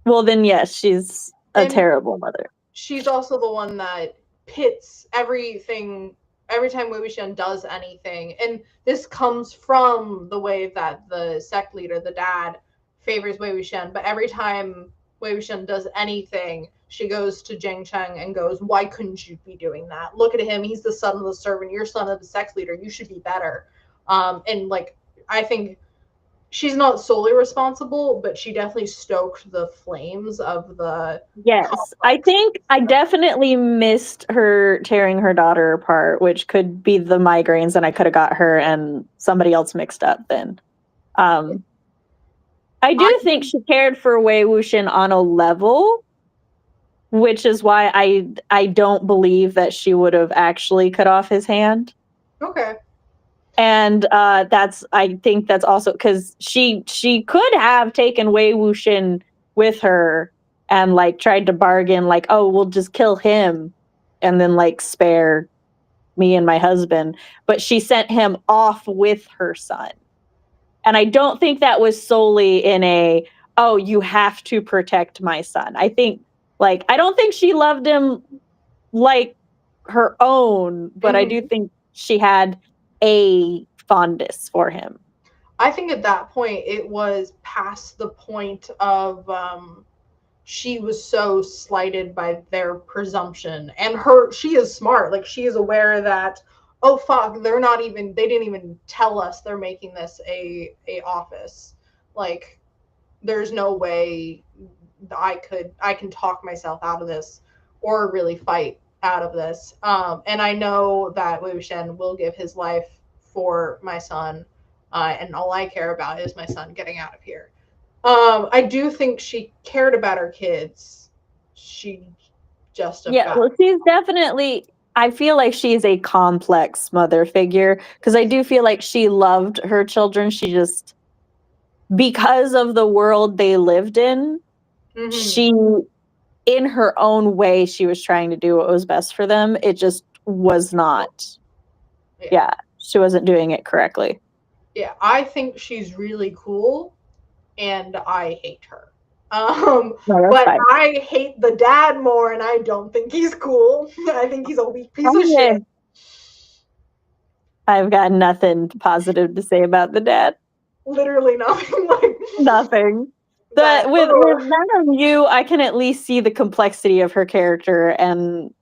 well then yes, she's a terrible mother. She's also the one that pits everything every time Wei Wuxian does anything. And this comes from the way that the sect leader, the dad, favors Wei Wuxian, but every time Wei Wuxian does anything, she goes to Jiang Cheng and goes, why couldn't you be doing that? Look at him. He's the son of the servant. You're son of the sect leader. You should be better. And like I think she's not solely responsible, but she definitely stoked the flames of the Yes. complex. I think I definitely missed her tearing her daughter apart, which could be the migraines, and I could have got her and somebody else mixed up then. I do think she cared for Wei Wuxian on a level, which is why I don't believe that she would have actually cut off his hand. Okay. And I think that's also because she could have taken Wei Wuxian with her and like tried to bargain, like, oh, we'll just kill him and then like spare me and my husband. But she sent him off with her son. And I don't think that was solely in a, oh, you have to protect my son. I think, like, I don't think she loved him like her own, but I do think she had a fondness for him. I think at that point it was past the point of she was so slighted by their presumption, and she is smart, like she is aware that, oh fuck, they didn't even tell us they're making this a office, like there's no way I can talk myself out of this or really fight out of this. And I know that Wei Wuxian will give his life for my son, and all I care about is my son getting out of here. I do think she cared about her kids. She just about. Yeah, well, she's definitely. I feel like she's a complex mother figure because I do feel like she loved her children. She just, because of the world they lived in, she, in her own way, she was trying to do what was best for them. It just was not. Yeah, she wasn't doing it correctly. Yeah, I think she's really cool, and I hate her. No, but fine. I hate the dad more, and I don't think he's cool. I think he's a weak piece of shit. I've got nothing positive to say about the dad. Literally nothing. Like nothing. But with Madame Yu, I can at least see the complexity of her character, and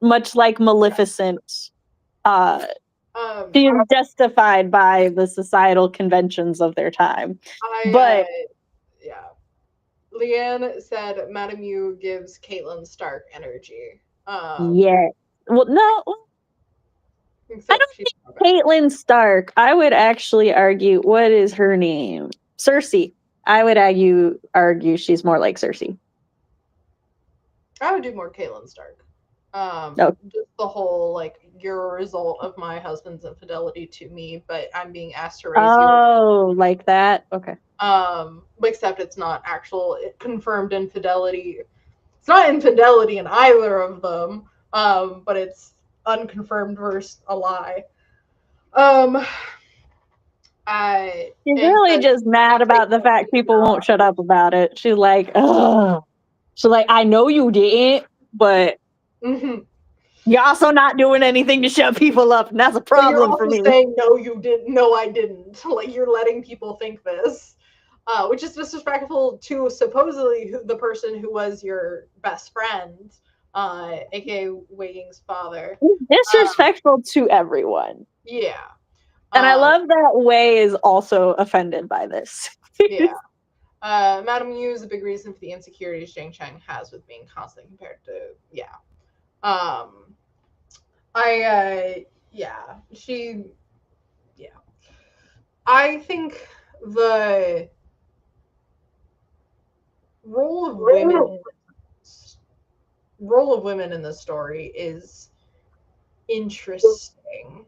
much like Maleficent, she is justified by the societal conventions of their time. But yeah, Leanne said Madame Yu gives Caitlin Stark energy. Yeah. Well, no. I don't think Caitlin Stark. I would actually argue, what is her name? Cersei. I would argue she's more like Cersei. I would do more Caitlin Stark. Just the whole, like, you're a result of my husband's infidelity to me, but I'm being asked to raise you. Oh, like that? Okay. Except it's not confirmed infidelity. It's not infidelity in either of them, but it's unconfirmed versus a lie. She's really just mad about the fact people won't shut up about it. She's like, ugh. She's like, I know you didn't, but you're also not doing anything to shut people up, and that's a problem for me. Saying no, you didn't. No, I didn't. Like, you're letting people think this, which is disrespectful to supposedly the person who was your best friend, aka Wei Ying's father. Disrespectful to everyone. Yeah. And I love that Wei is also offended by this. Yeah. Madame Yu is a big reason for the insecurities Zhang Cheng has with being constantly compared to, I think the role of women in this story is interesting.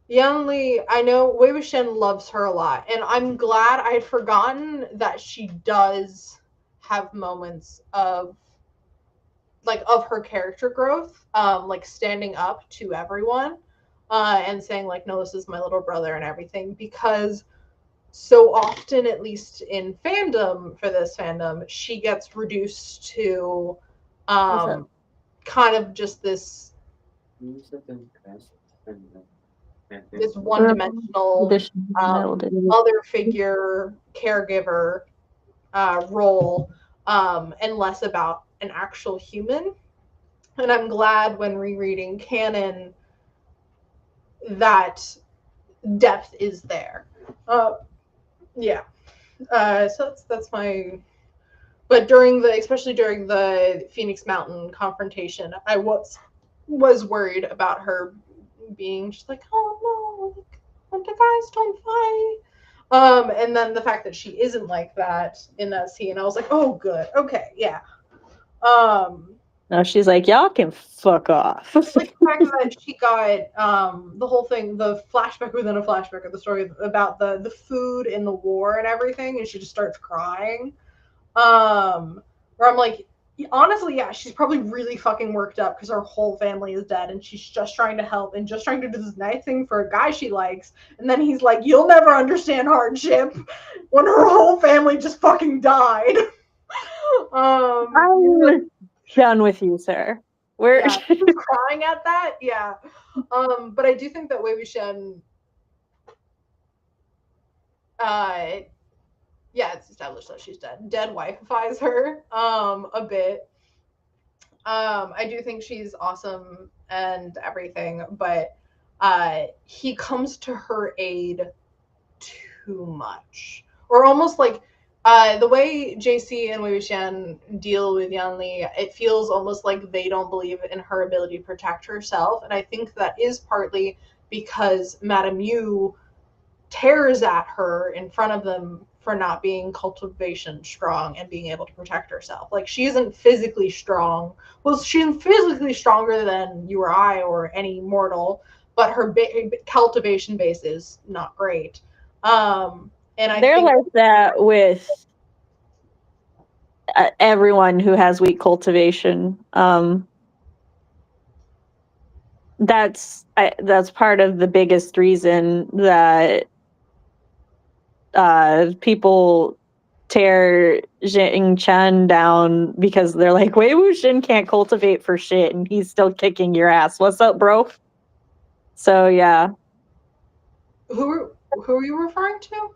Yanli, I know Wei Wuxian loves her a lot, and I'm glad. I had forgotten that she does have moments of her character growth, like standing up to everyone, and saying like, no, this is my little brother and everything, because so often, at least in fandom, for this fandom, she gets reduced to kind of just this one-dimensional mother figure, caregiver role, and less about an actual human. And I'm glad when rereading canon that depth is there. Yeah. So that's my. But especially during the Phoenix Mountain confrontation, I was worried about her being just like, oh no, like, the guys don't fight. And then the fact that she isn't like that in that scene, I was like, oh, good, okay, yeah. No, she's like, y'all can fuck off. Like the fact that she got the whole thing, the flashback within a flashback of the story about the food and the war and everything, and she just starts crying. Where I'm like, honestly, yeah, she's probably really fucking worked up because her whole family is dead and she's just trying to help and just trying to do this nice thing for a guy she likes. And then he's like, you'll never understand hardship when her whole family just fucking died. I'm done with you, sir. Yeah, she's crying at that. Yeah. But I do think that Wei Wuxian, yeah, it's established that she's dead. Dead wifeifies her a bit. I do think she's awesome and everything, but he comes to her aid too much, or almost like the way JC and Wei Wuxian deal with Yanli, it feels almost like they don't believe in her ability to protect herself, and I think that is partly because Madame Yu tears at her in front of them for not being cultivation strong and being able to protect herself. Like, she isn't physically strong. Well, she's physically stronger than you or I or any mortal, but her cultivation base is not great. And I they're think like that with everyone who has weak cultivation. That's part of the biggest reason that people tear Xiang Chen down, because they're like, Wei Wuxian can't cultivate for shit and he's still kicking your ass. What's up, bro? So yeah. who are you referring to?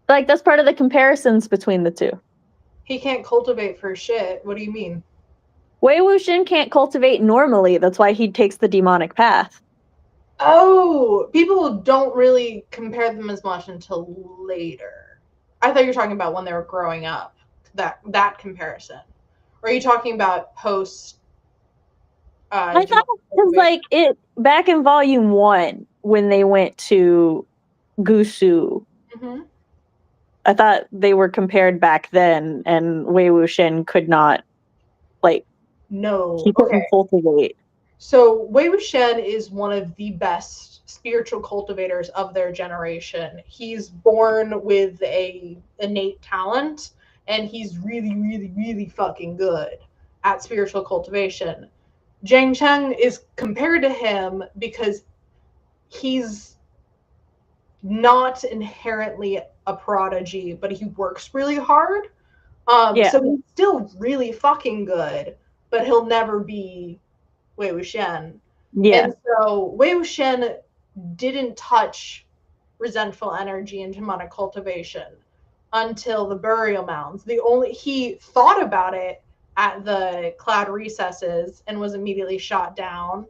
Like, that's part of the comparisons between the two. He can't cultivate for shit. What do you mean? Wei Wuxian can't cultivate normally. That's why he takes the demonic path. Oh, people don't really compare them as much until later. I thought you were talking about when they were growing up. That comparison. Or are you talking about post? I thought, because like it back in volume 1 when they went to Gusu, Mm-hmm. I thought they were compared back then, and Wei Wuxian could not, like, No. he Okay. couldn't cultivate. So Wei Wuxian is one of the best spiritual cultivators of their generation. He's born with a innate talent, and he's really, really, really fucking good at spiritual cultivation. Zhang Cheng is compared to him because he's not inherently a prodigy, but he works really hard. Yeah. So he's still really fucking good, but he'll never be Wei Wuxian. Yeah. And so Wei Wuxian didn't touch resentful energy and demonic cultivation until the burial mounds. He thought about it at the cloud recesses and was immediately shot down.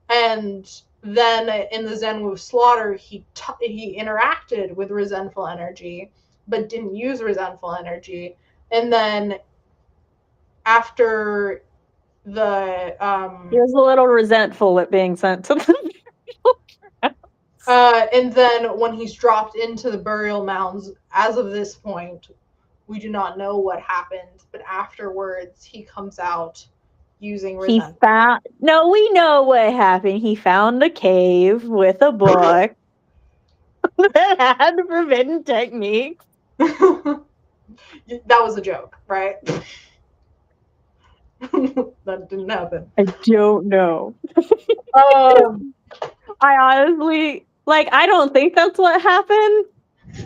And then in the Zenwu slaughter, he interacted with resentful energy, but didn't use resentful energy. And then after the He was a little resentful at being sent to the and then when he's dropped into the burial mounds, as of this point, we do not know what happened, but afterwards he comes out using resentment. No, we know what happened. He found a cave with a book that had forbidden techniques. That was a joke, right? That didn't happen. I don't know. I honestly, like, I don't think that's what happened.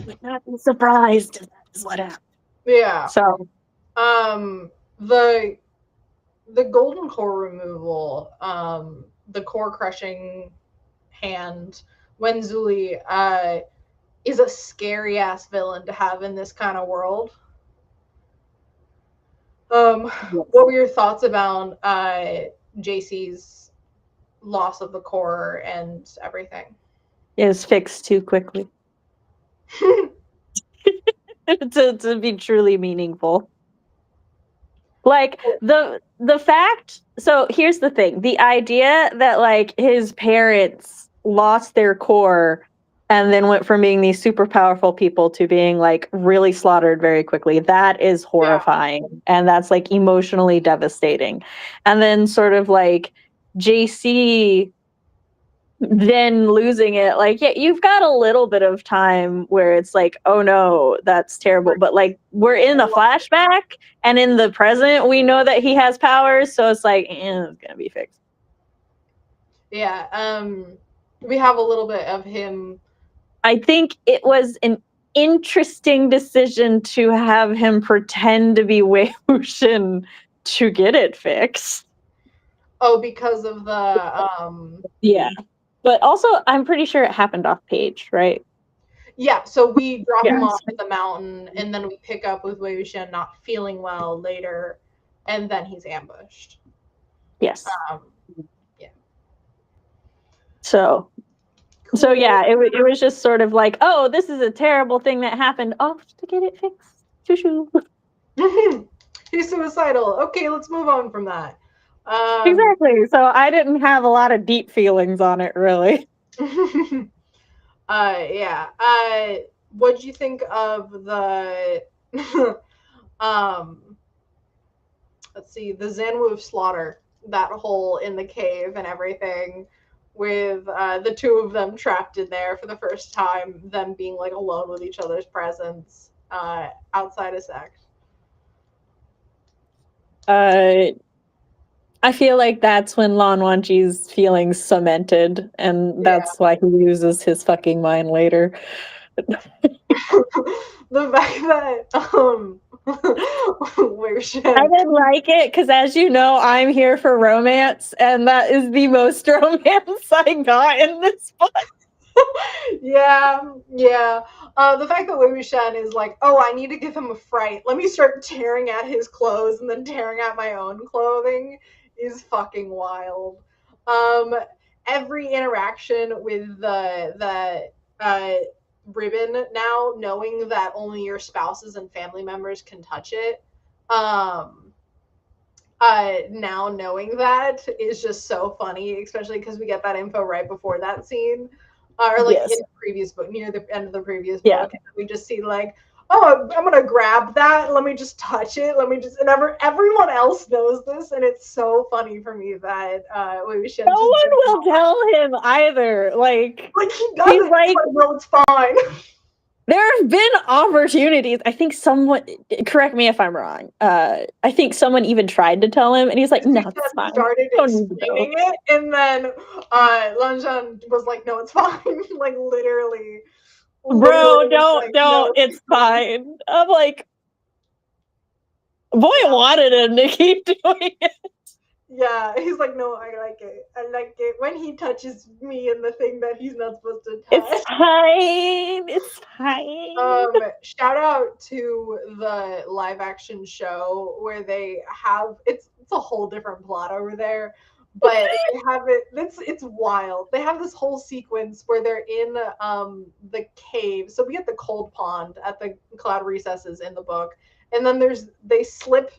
But not be surprised if that is what happened. Yeah. So, the golden core removal, the core crushing hand, Wenzuli, is a scary ass villain to have in this kind of world. Yes. What were your thoughts about JC's loss of the core and everything? is fixed too quickly to be truly meaningful. Like the fact, so here's the thing. The idea that like his parents lost their core and then went from being these super powerful people to being like really slaughtered very quickly. That is horrifying. Yeah. And that's like emotionally devastating. And then sort of like JC then losing it, like, yeah, you've got a little bit of time where it's like, oh no, that's terrible. But like we're in a flashback and in the present we know that he has powers, so it's like it's gonna be fixed. Yeah, we have a little bit of him. I think it was an interesting decision to have him pretend to be Wei Wuxian to get it fixed. Oh, because of the yeah. But also I'm pretty sure it happened off page, right? Yeah, so we drop him off at the mountain, and then we pick up with Wei Wuxian not feeling well later, and then he's ambushed. Yes. Yeah. So yeah, it was just sort of like, oh, this is a terrible thing that happened. Oh, to get it fixed. Shoo-shoo. He's suicidal. Okay, let's move on from that. Exactly. So I didn't have a lot of deep feelings on it, really. Yeah. What'd you think of the let's see, the Zanwu slaughter, that hole in the cave and everything, with the two of them trapped in there for the first time, them being like alone with each other's presence outside of sex. I feel like that's when Lan Wangji's feelings cemented, and that's why he uses his fucking mind later. The fact that I didn't like it because, as you know, I'm here for romance, and that is the most romance I got in this book. Yeah. The fact that Wei Wuxian is like, oh, I need to give him a fright. Let me start tearing at his clothes and then tearing at my own clothing is fucking wild. Every interaction with the ribbon now, knowing that only your spouses and family members can touch it, now knowing that is just so funny, especially because we get that info right before that scene, or like in the previous book, near the end of the previous book, and we just see like, oh, I'm gonna grab that, let me just touch it, let me just, and everyone else knows this, and it's so funny for me that Wei Wuxian no one will tell him either. Like he doesn't. Like, no, it's fine. There have been opportunities. I think someone, correct me if I'm wrong, I think someone even tried to tell him, and he's like, no, it's fine. Started explaining it, and then Lan Zhan was like, no, it's fine. Like, literally. Bro, don't, no, it's fine. I'm like, boy, wanted him to keep doing it. Yeah, he's like, no, I like it. I like it when he touches me in the thing that he's not supposed to touch. It's fine. It's fine. Shout out to the live action show where they have it's a whole different plot over there, but they have it's wild. They have this whole sequence where they're in the cave. So we get the cold pond at the cloud recesses in the book, and then they slip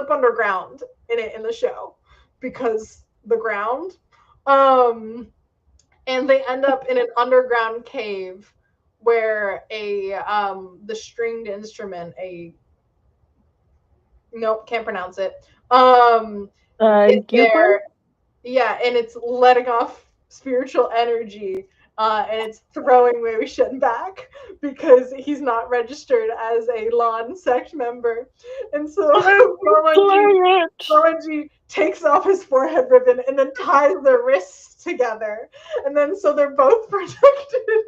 underground in the show because the ground, and they end up in an underground cave where the stringed instrument, nope, can't pronounce it, is there. Yeah, and it's letting off spiritual energy, and it's throwing Wei Wuxian back because he's not registered as a Lan sect member. And so Wenji takes off his forehead ribbon and then ties their wrists together. And then so they're both protected.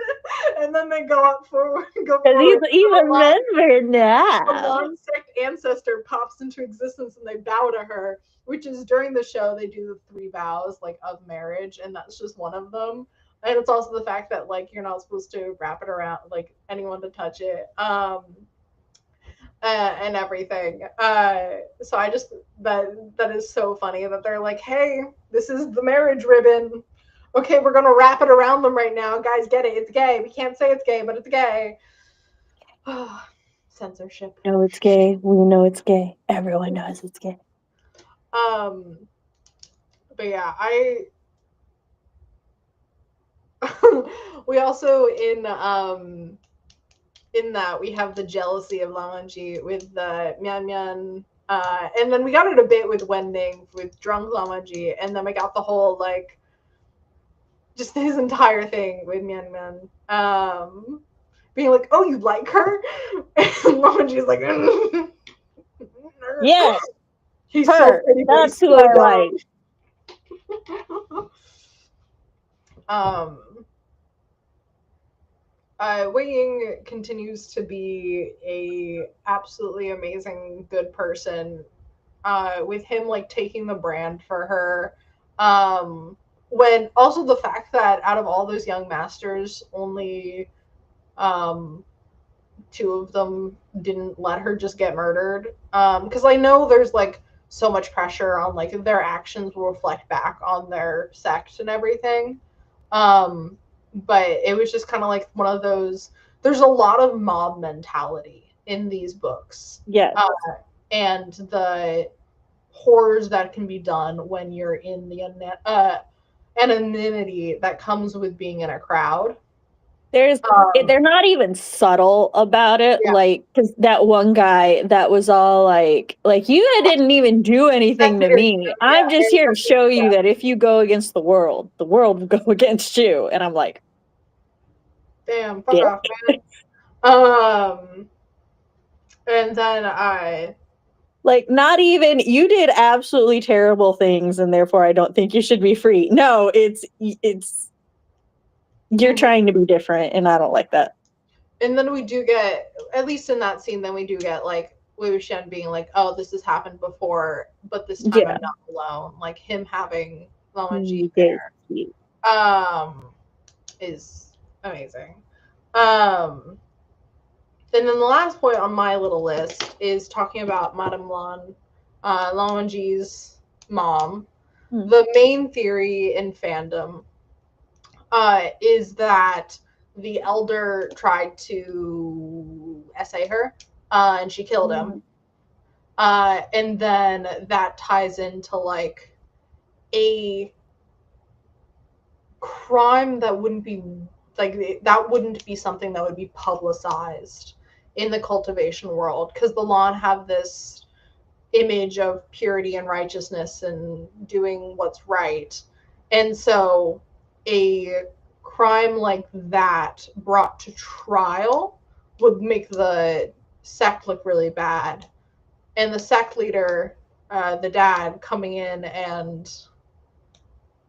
And then they go up forward. He's even remembered now. A Lan sect ancestor pops into existence and they bow to her, which is during the show they do the 3 vows like of marriage, and that's just one of them. And it's also the fact that like you're not supposed to wrap it around like anyone to touch it, and everything. So I just that is so funny that they're like, hey, this is the marriage ribbon. Okay, we're gonna wrap it around them right now. Guys, get it. It's gay. We can't say it's gay, but it's gay. Censorship. No, it's gay. We know it's gay. Everyone knows it's gay. But yeah, we also in that we have the jealousy of Lamanji with the Mian Mian, and then we got it a bit with Wending with drunk Lamanji, and then we got the whole like just his entire thing with Mian Mian, being like, "Oh, you like her?" And Lamanji's like, "Yeah, he's her. so pretty, but That's he's who so I like." Wei Ying continues to be a absolutely amazing good person. With him like taking the brand for her. When also the fact that out of all those young masters, only two of them didn't let her just get murdered. Because I know there's like so much pressure on like their actions will reflect back on their sect and everything. But it was just kind of like one of those. There's a lot of mob mentality in these books. Yes. And the horrors that can be done when you're in the anonymity that comes with being in a crowd. They're not even subtle about it. Yeah. Like, because that one guy that was all like you didn't even do anything to me. I'm just here to show you that if you go against the world will go against you. And I'm like, damn, fuck off, man. And then like, not even, you did absolutely terrible things and therefore I don't think you should be free. No, it's you're trying to be different and I don't like that. And then we do get, at least in that scene, then we do get like Wei Wuxian being like, "Oh, this has happened before, but this time I'm not alone." Like him having Lamanji there, is amazing. And then the last point on my little list is talking about Madame Lan, Lamanji's mom. The main theory in fandom is that the elder tried to essay her, and she killed him. And then that ties into like a crime that wouldn't be like that wouldn't be something that would be publicized in the cultivation world, because the Lan have this image of purity and righteousness and doing what's right. And so a crime like that brought to trial would make the sect look really bad. And the sect leader, the dad, coming in and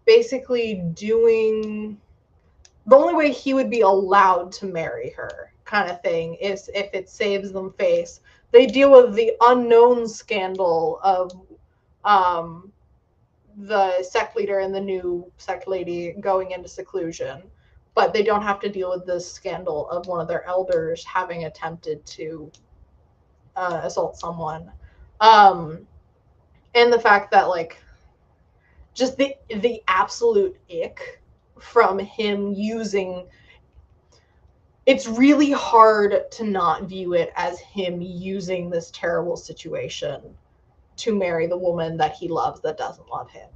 basically doing the only way he would be allowed to marry her kind of thing is if it saves them face. They deal with the unknown scandal of the sect leader and the new sect lady going into seclusion, but they don't have to deal with this scandal of one of their elders having attempted to assault someone. And the fact that like just the absolute ick from him using, it's really hard to not view it as him using this terrible situation to marry the woman that he loves that doesn't love him.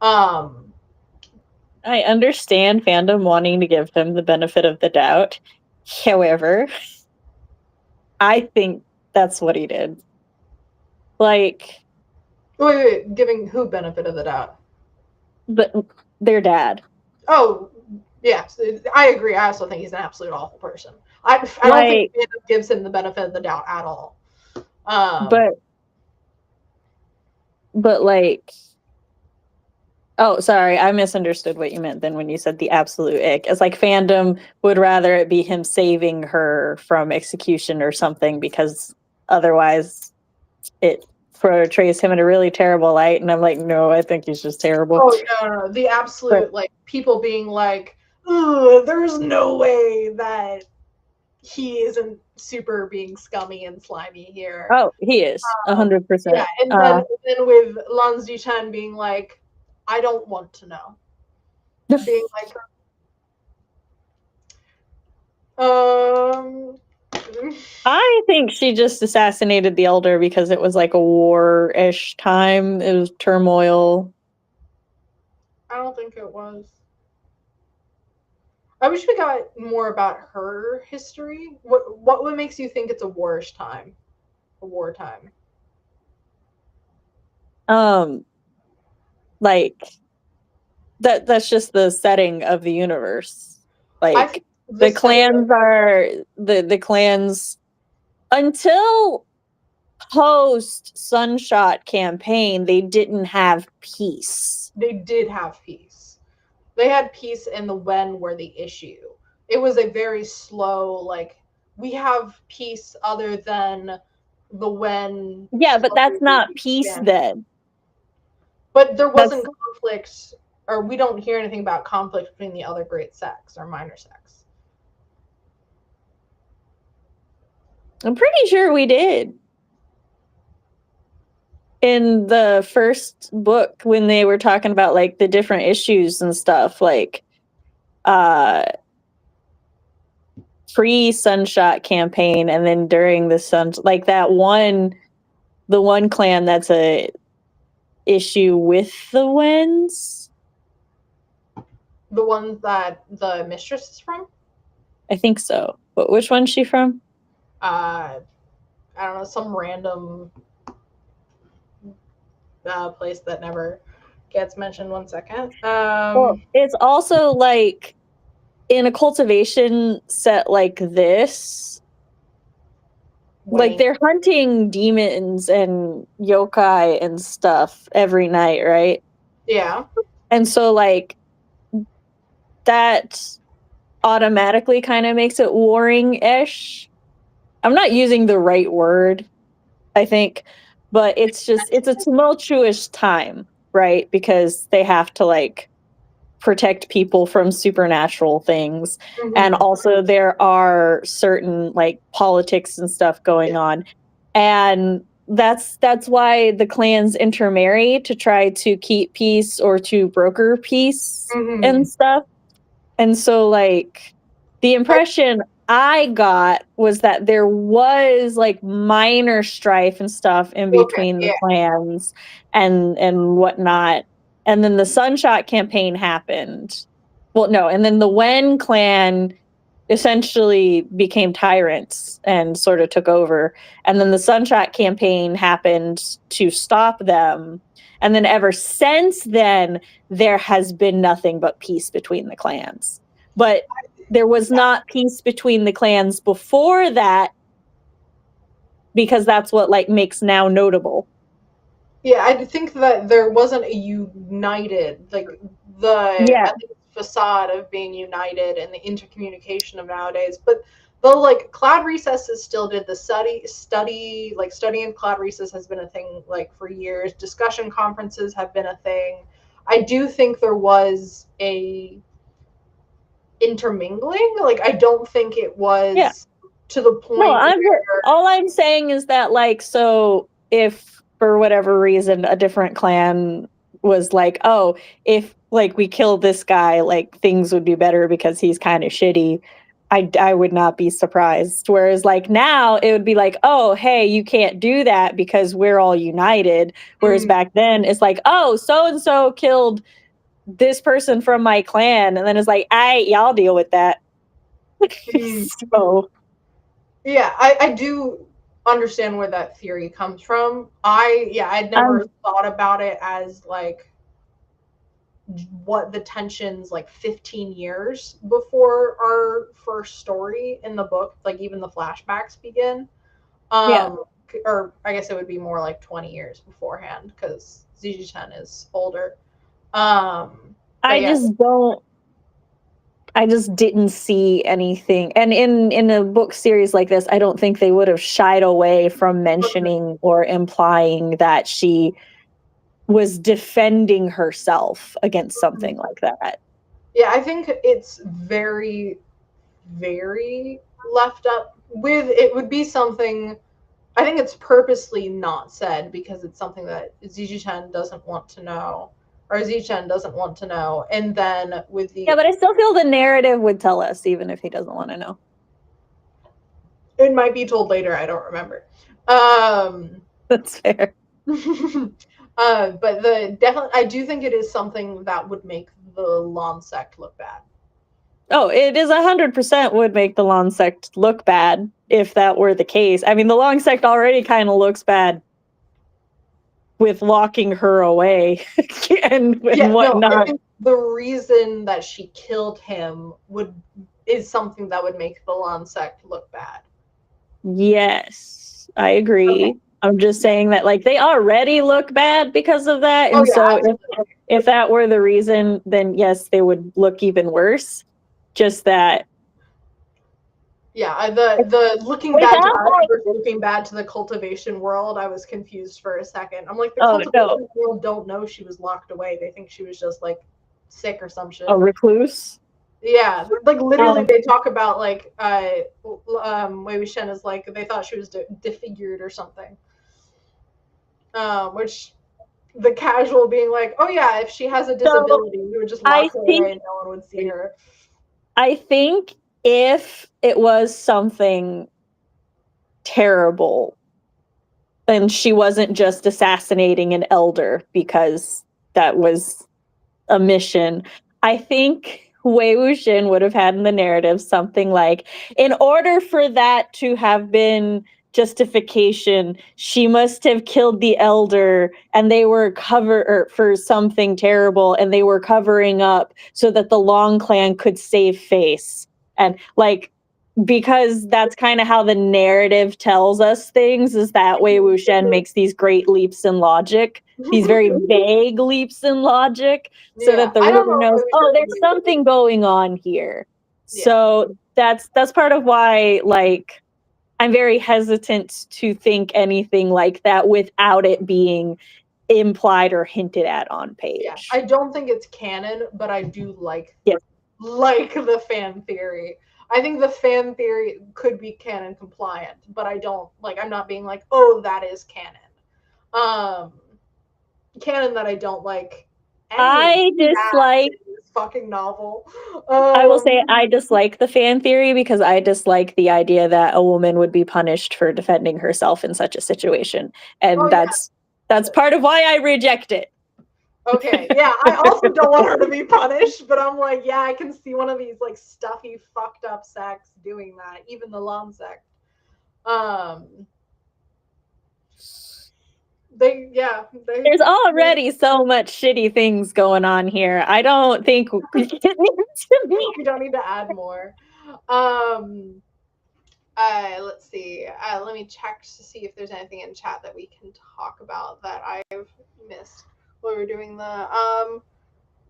I understand fandom wanting to give him the benefit of the doubt. However, I think that's what he did. Like, wait, giving who benefit of the doubt? But their dad. Oh, yes, I agree. I also think he's an absolute awful person. I don't think it gives him the benefit of the doubt at all. But like, oh, sorry, I misunderstood what you meant then when you said the absolute ick. It's like fandom would rather it be him saving her from execution or something, because otherwise it portrays him in a really terrible light. And I'm like, no, I think he's just terrible. Oh, no. The absolute, like, people being like, there's no way that he isn't super being scummy and slimy here. Oh, he is 100%. Yeah, and then with Lan Zichan being like, I don't want to know. being like, I think she just assassinated the elder because it was like a war-ish time. It was turmoil. I don't think it was. I wish we got more about her history. What makes you think it's a warish time? A wartime? Like that's just the setting of the universe. Like the clans are the clans until post Sunshot campaign, they didn't have peace. They did have peace. They had peace, and the when were the issue. It was a very slow, like, we have peace other than the when. Yeah, but that's not peace then. But there wasn't conflict, or we don't hear anything about conflict between the other great sects or minor sects. I'm pretty sure we did. In the first book, when they were talking about like the different issues and stuff, like pre-Sunshot campaign, and then during the like that the one clan that's a issue with the Wens. The one that the mistress is from? I think so. But which one's she from? I don't know, some random place that never gets mentioned. 1 second. Well, it's also like in a cultivation set like this, like they're hunting demons and yokai and stuff every night, right? Yeah. And so like that automatically kind of makes it warring-ish. I'm not using the right word, I think, but it's a tumultuous time, right? Because they have to like protect people from supernatural things. Mm-hmm. And also there are certain like politics and stuff going on. And that's why the clans intermarry to try to keep peace or to broker peace and stuff. And so like the impression I got was that there was like minor strife and stuff in between the clans and whatnot. And then the Sunshot campaign happened. Well, no, and then the Wen clan essentially became tyrants and sort of took over. And then the Sunshot campaign happened to stop them. And then ever since then, there has been nothing but peace between the clans. But there was not peace between the clans before that, because that's what like makes now notable. Yeah, I think that there wasn't a united, like the facade of being united and the intercommunication of nowadays. But though like Cloud Recesses still did the studying Cloud Recess has been a thing like for years. Discussion conferences have been a thing. I do think there was a intermingling. Like I don't think it was to the point. No, all I'm saying is that like, so if for whatever reason a different clan was like, oh, if like we kill this guy, like things would be better because he's kind of shitty, I would not be surprised. Whereas like now it would be like, oh, hey, you can't do that because we're all united. Whereas back then it's like, oh, so and so killed this person from my clan, and then it's like, y'all deal with that. So yeah, I do understand where that theory comes from. I'd never thought about it as like what the tensions like 15 years before our first story in the book, like even the flashbacks begin. Or I guess it would be more like 20 years beforehand because ZG10 is older. I just didn't see anything. And in a book series like this, I don't think they would have shied away from mentioning or implying that she was defending herself against something like that. Yeah, I think it's very, very left up with, it would be something, I think it's purposely not said because it's something that ZG10 doesn't want to know. or Zichen doesn't want to know. And then with the... Yeah, but I still feel the narrative would tell us, even if he doesn't want to know. It might be told later, I don't remember. That's fair. But definitely, I do think it is something that would make the Lon sect look bad. Oh, it is 100% would make the Long sect look bad if that were the case. I mean, the Long sect already kind of looks bad with locking her away and whatnot. No, I think the reason that she killed him is something that would make the Lon sect look bad. Yes, I agree. Okay. I'm just saying that, like, they already look bad because of that. And so if that were the reason, then yes, they would look even worse. Just that. Yeah, the looking bad to us versus looking bad to the cultivation world, I was confused for a second. I'm like, the cultivation world don't know she was locked away. They think she was just, like, sick or some shit. A recluse? Yeah, like, literally they talk about, like, Wei Wuxian is like, they thought she was defigured or something. Which, the casual being like, oh yeah, if she has a disability, we would just lock her away and no one would see her. I think if it was something terrible and she wasn't just assassinating an elder because that was a mission, I think Wei Wuxian would have had in the narrative something like, in order for that to have been justification, she must have killed the elder and they were for something terrible and they were covering up so that the Long clan could save face. And, like, because that's kind of how the narrative tells us things, is that Wei Wuxian makes these great leaps in logic, these very vague leaps in logic, so that the reader knows, oh, there's something going on here. Yeah. So that's part of why, like, I'm very hesitant to think anything like that without it being implied or hinted at on page. Yeah, I don't think it's canon, but I do like the fan theory. I think the fan theory could be canon compliant, but I don't, like, I'm not being like, oh, that is canon. Canon that I don't like. I dislike this fucking novel. I will say I dislike the fan theory because I dislike the idea that a woman would be punished for defending herself in such a situation. And that's part of why I reject it. Okay, yeah, I also don't want her to be punished, but I'm like, yeah, I can see one of these, like, stuffy, fucked up sects doing that, even the Lon sect. There's already so much shitty things going on here. I don't think we don't need to add more. Let's see. Let me check to see if there's anything in chat that we can talk about that I've missed while we're doing the oh,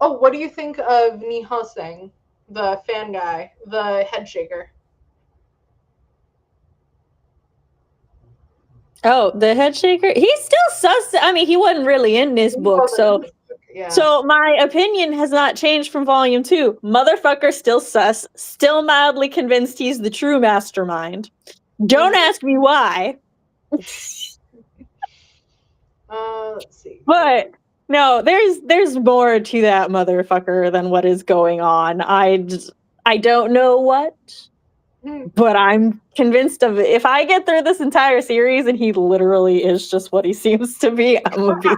what do you think of Ni Hoseng, the fan guy, the head shaker? Oh, the head shaker? He's still sus. I mean, he wasn't really in this book, so my opinion has not changed from volume 2. Motherfucker still sus, still mildly convinced he's the true mastermind. Don't ask me why. Let's see. But no, there's more to that motherfucker than what is going on. I don't know what. But I'm convinced of it. If I get through this entire series and he literally is just what he seems to be, I'm gonna be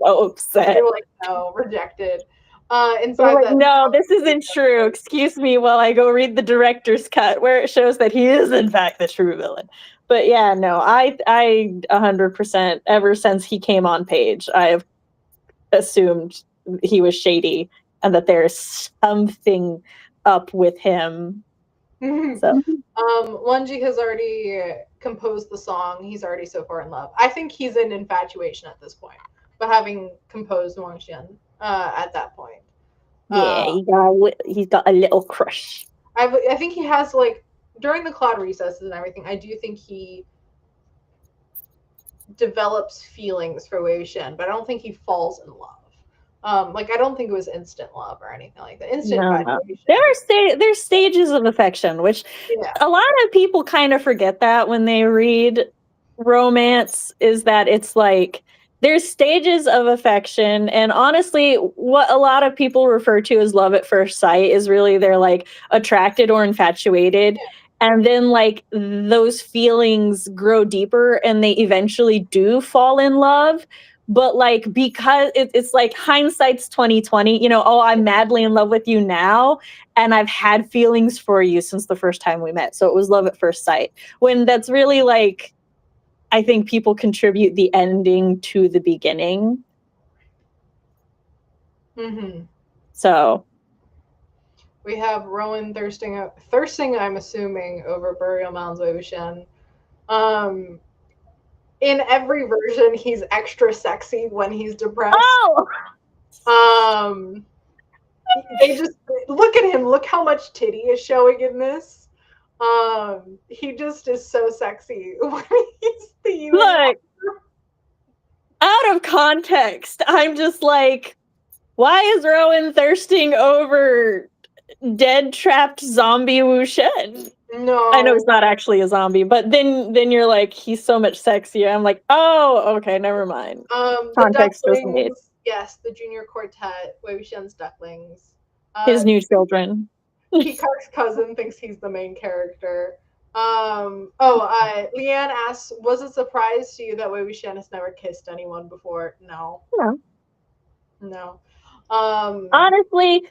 so upset. You're like, no, rejected. No, this isn't true. Excuse me while I go read the director's cut where it shows that he is in fact the true villain. But yeah, no, I 100%, ever since he came on page, I've assumed he was shady and that there's something up with him. So Lungi has already composed the song. He's already so far in love. I think he's in infatuation at this point, but having composed Wang Xian at that point. Yeah, he's got a little crush. I think he has, like, during the cloud recesses and everything, I do think he develops feelings for Wei Wuxian, but I don't think he falls in love. Like, I don't think it was instant love or anything like that. Instant infatuation. There's stages of affection, which a lot of people kind of forget that when they read romance, is that it's like there's stages of affection, and honestly, what a lot of people refer to as love at first sight is really they're like attracted or infatuated. And then like those feelings grow deeper and they eventually do fall in love. But like because it's like hindsight's 2020, you know, oh, I'm madly in love with you now, and I've had feelings for you since the first time we met. So it was love at first sight. When that's really like I think people contribute the ending to the beginning. Mm-hmm. So we have Rowan thirsting, I'm assuming, over Burial Mound's Wei Wuxian. In every version, he's extra sexy when he's depressed. Oh! They just look at him. Look how much titty is showing in this. He just is so sexy when he's the Look, out of context, I'm just like, why is Rowan thirsting over dead trapped zombie Wuxian? No, I know it's not actually a zombie, but then you're like, he's so much sexier. I'm like, oh, okay, never mind. Context the doesn't need. Yes, the junior quartet, Wei Wuxian's ducklings. His new children. Peacock's cousin thinks he's the main character. Leanne asks, was it a surprise to you that Wei Wuxian has never kissed anyone before? No. No. Honestly,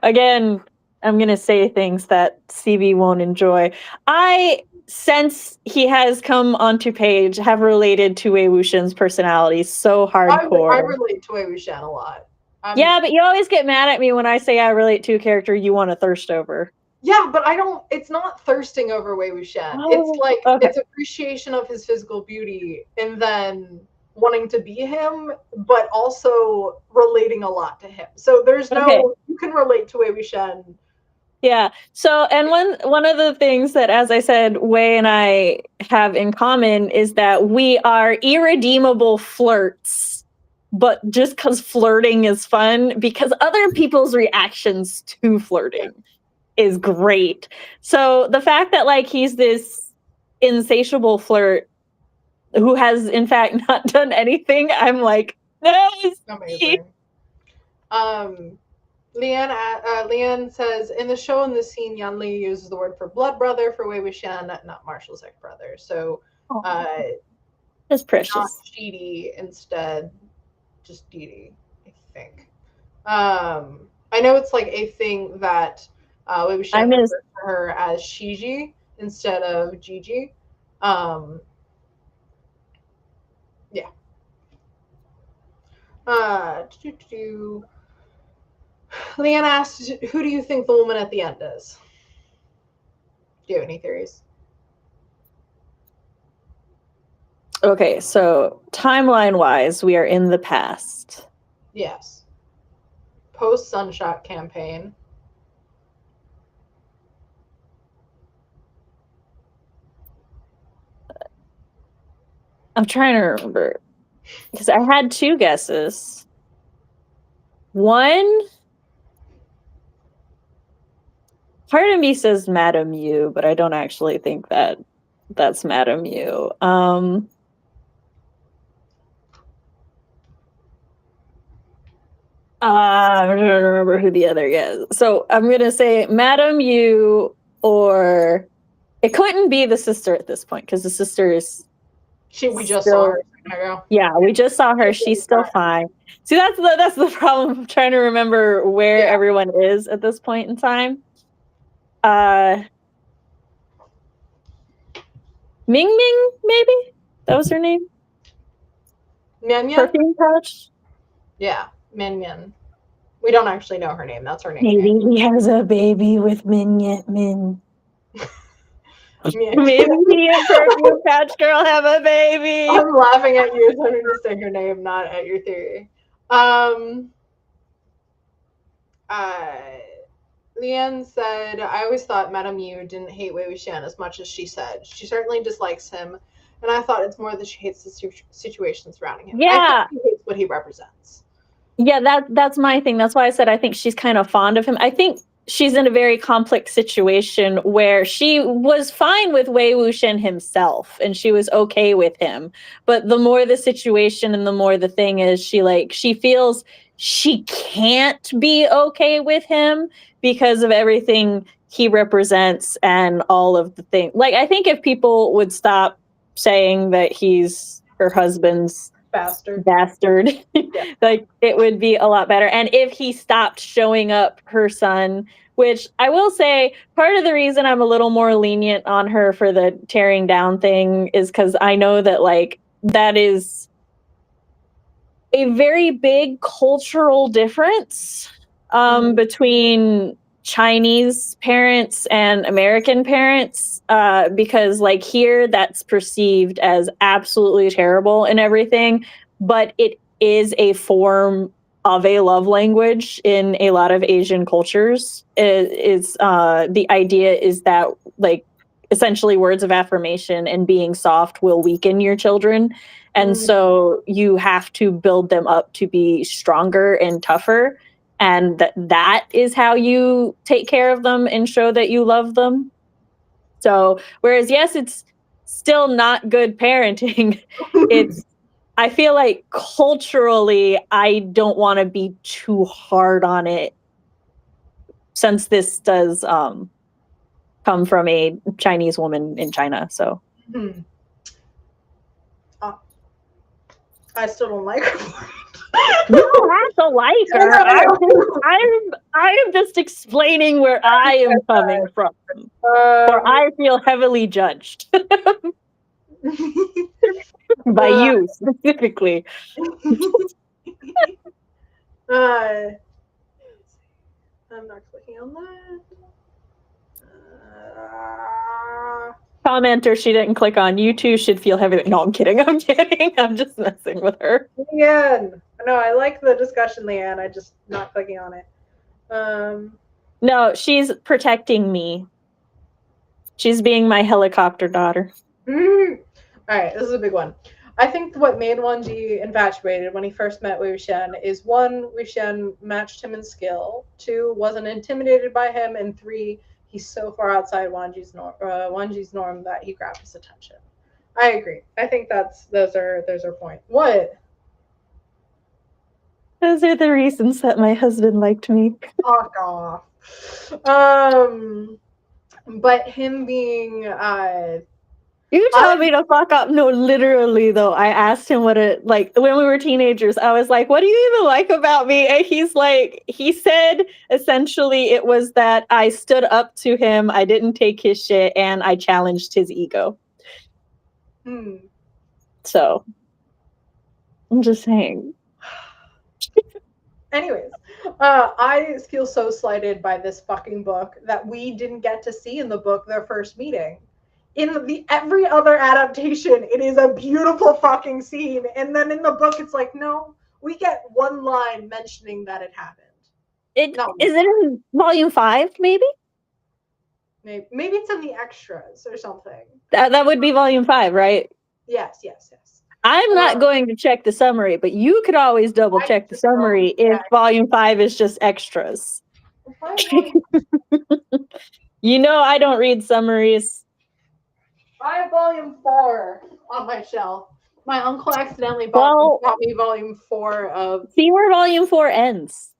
again, I'm going to say things that CB won't enjoy. I, since he has come onto page, have related to Wei Wuxian's personality so hardcore. I relate to Wei Wuxian a lot. Yeah, but you always get mad at me when I say I relate to a character you want to thirst over. Yeah, but I don't. It's not thirsting over Wei Wuxian. It's like it's appreciation of his physical beauty, and then wanting to be him, but also relating a lot to him. So there's no you can relate to Wei Wuxian. Yeah. So, and one of the things that, as I said, Wei and I have in common is that we are irredeemable flirts. But just because flirting is fun, because other people's reactions to flirting is great. So the fact that like he's this insatiable flirt who has in fact not done anything, I'm like, that is amazing. Leanne says, in the show in the scene, Yanli uses the word for blood brother for Wei Wuxian, not Marshall's ex brother. So that's precious. Not Didi instead, just Didi, I think. I know it's like a thing that Wei Wuxian refers to her as Shiji instead of Gigi. Yeah. Leanne asked, who do you think the woman at the end is? Do you have any theories? Okay, so timeline-wise, we are in the past. Yes. Post-Sunshot campaign. I'm trying to remember. Because I had two guesses. One, part of me says Madame Yu, but I don't actually think that that's Madame Yu. I don't remember who the other is. So I'm going to say Madame Yu, or it couldn't be the sister at this point because the sister is. We just saw her a second ago. Yeah, we just saw her. She's still fine. See, that's the problem. I'm trying to remember where everyone is at this point in time. Ming Ming, maybe? That was her name? Mian Mian? Perfume pouch? Yeah, Mian Mian. We don't actually know her name. That's her name. Maybe he has a baby with Min Yet Min. Maybe he and Perfume Pouch Girl have a baby. I'm laughing at you attempting to say her name, not at your theory. Leanne said, I always thought Madame Yu didn't hate Wei Wuxian as much as she said. She certainly dislikes him, and I thought it's more that she hates the situation surrounding him. Yeah. I think she hates what he represents. Yeah, that's my thing. That's why I said I think she's kind of fond of him. I think she's in a very complex situation where she was fine with Wei Wuxian himself and she was okay with him. But the more the situation and the more the thing is, she feels she can't be okay with him because of everything he represents and all of the things. Like, I think if people would stop saying that he's her husband's bastard, Yeah. like, it would be a lot better. And if he stopped showing up her son, which I will say, part of the reason I'm a little more lenient on her for the tearing down thing is because I know that, like, that is a very big cultural difference between Chinese parents and American parents, because, like, here that's perceived as absolutely terrible and everything, but it is a form of a love language in a lot of Asian cultures. The idea is that, like, essentially words of affirmation and being soft will weaken your children. And so you have to build them up to be stronger and tougher. And that is how you take care of them and show that you love them. So, whereas, yes, it's still not good parenting. I feel like culturally, I don't want to be too hard on it, since this does come from a Chinese woman in China. So. I still don't like her. You don't have to like her. I'm just explaining where I am coming from. Or I feel heavily judged by you specifically. I'm not clicking on that. Commenter she didn't click on. You two should feel heavy. No, I'm kidding. I'm just messing with her. Leanne. No, I like the discussion, Leanne. I just not clicking on it. No, she's protecting me. She's being my helicopter daughter. All right, this is a big one. I think what made Wanji infatuated when he first met Wei Wuxian is, 1, Wuxian matched him in skill, 2, wasn't intimidated by him, and 3, he's so far outside Wanji's norm that he grabbed his attention. I agree. I think those are point. What? Those are the reasons that my husband liked me. Fuck off. But him being You tell me to fuck up. No, literally though. I asked him when we were teenagers, I was like, what do you even like about me? And he said essentially it was that I stood up to him, I didn't take his shit, and I challenged his ego. So I'm just saying. Anyways, I feel so slighted by this fucking book that we didn't get to see in the book their first meeting. In every other adaptation, it is a beautiful fucking scene, and then in the book, it's like, no, we get one line mentioning that it happened. Is it in volume 5, maybe? Maybe it's in the extras or something. That would be volume 5, right? Yes. I'm not going to check the summary, but you could always double check the summary if volume 5 is just extras. You know I don't read summaries. I have volume 4 on my shelf. My uncle accidentally bought me volume 4 of... See where volume 4 ends.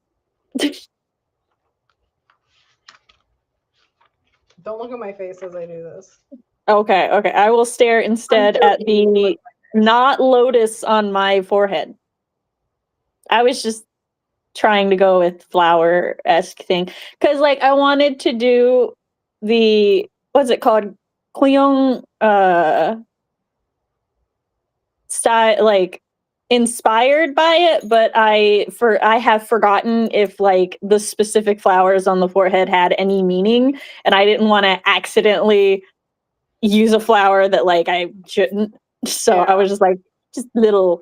Don't look at my face as I do this. Okay. I will stare instead at the not lotus on my forehead. I was just trying to go with flower-esque thing. Because, like, I wanted to do the... What's it called? Kuyong style, like, inspired by it, but I have forgotten if, like, the specific flowers on the forehead had any meaning, and I didn't want to accidentally use a flower that, like, I shouldn't. So I was just like, just the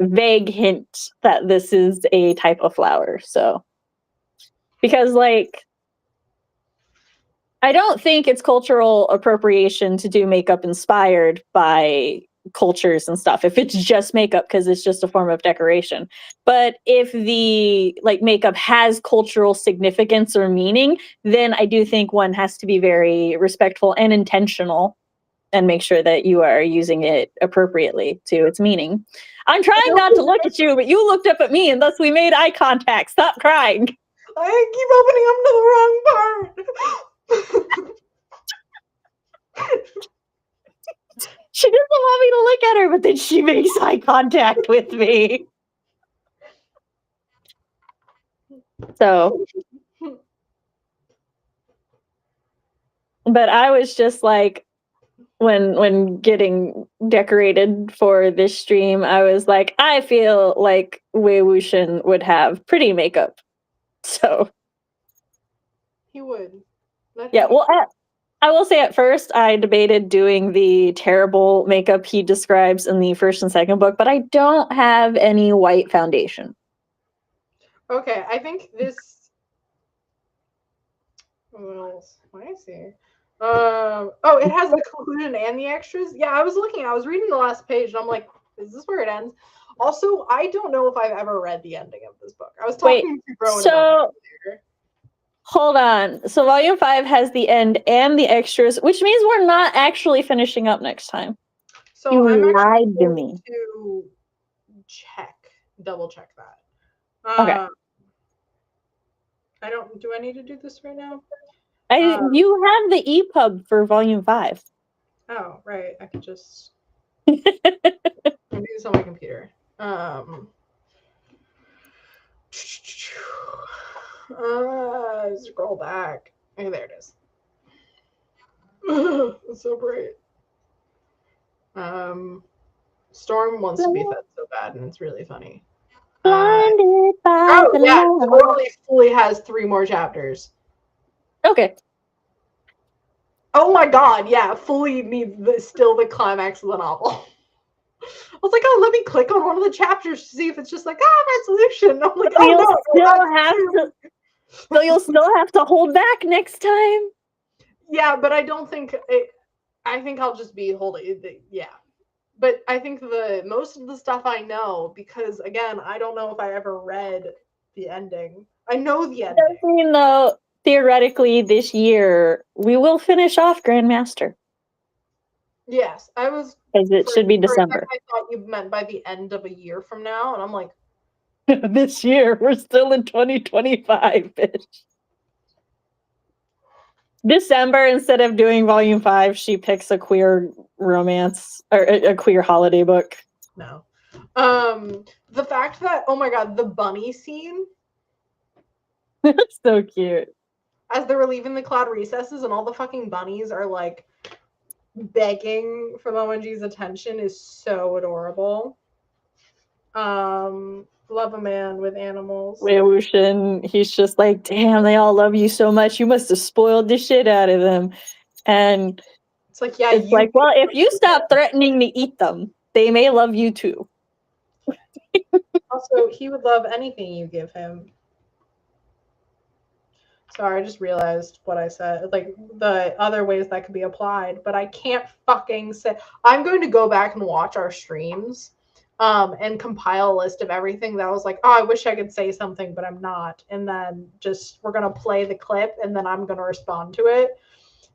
vague hint that this is a type of flower. So, because, like, I don't think it's cultural appropriation to do makeup inspired by cultures and stuff, if it's just makeup because it's just a form of decoration. But if the makeup has cultural significance or meaning, then I do think one has to be very respectful and intentional and make sure that you are using it appropriately to its meaning. I'm trying not to look at you, but you looked up at me and thus we made eye contact. Stop crying. I keep opening up to the wrong part. She doesn't want me to look at her, but then she makes eye contact with me. So, but I was just like, when getting decorated for this stream, I was like, I feel like Wei Wuxian would have pretty makeup. So he would. Yeah, well, I will say at first I debated doing the terrible makeup he describes in the first and second book, but I don't have any white foundation. Okay, I think this. What else? What I see. Oh, it has the conclusion and the extras. Yeah, I was reading the last page, and I'm like, is this where it ends? Also, I don't know if I've ever read the ending of this book. I was talking to Rowan about it later. Hold on. So volume 5 has the end and the extras, which means we're not actually finishing up next time. So you lied to me. To double check that. Okay. Do I need to do this right now? You have the EPUB for volume 5. Oh, right. I could just I'm doing this on my computer. Scroll back. Oh, there it is. It's so bright. Storm wants to be fed so bad, and it's really funny. Blinded by the light. Totally fully has 3 more chapters. Okay. Oh my god, yeah, fully needs still the climax of the novel. I was like, oh, let me click on one of the chapters to see if it's just like, resolution. I'm like, so you'll still have to hold back next time. Yeah, but I don't think I think I'll just be holding. Yeah, but I think most of the stuff I know, because again, I don't know if I ever read the ending. I know the ending. Does mean though, theoretically, this year we will finish off Grandmaster. Yes, I was. Because it should be December. I thought you meant by the end of a year from now, and I'm like, this year we're still in 2025, bitch. December, instead of doing volume 5, she picks a queer romance or a queer holiday book. No. The fact that, oh my god, the bunny scene. That's so cute. As they were leaving the cloud recesses and all the fucking bunnies are like begging for Momonji's attention is so adorable. Love a man with animals. Wei Wuxian, he's just like, damn, they all love you so much. You must have spoiled the shit out of them. And it's like, yeah, it's like, well, if you stop threatening to eat them, they may love you too. Also, he would love anything you give him. Sorry, I just realized what I said. Like the other ways that could be applied, but I can't fucking say. I'm going to go back and watch our streams, and compile a list of everything that I was like, oh, I wish I could say something, but I'm not. And then we're gonna play the clip, and then I'm gonna respond to it,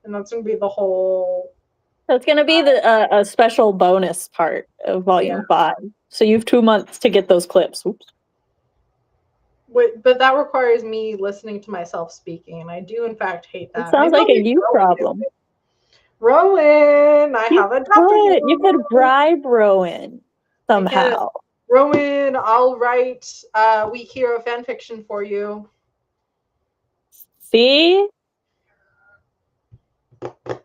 and that's gonna be the whole. So it's gonna be a special bonus part of volume 5. So you have 2 months to get those clips. Oops. But that requires me listening to myself speaking, and I do in fact hate that. It sounds like a you problem. Rowan, I have a job for you. You could bribe Rowan somehow. Rowan, I'll write Weak Hero fanfiction for you. See? Can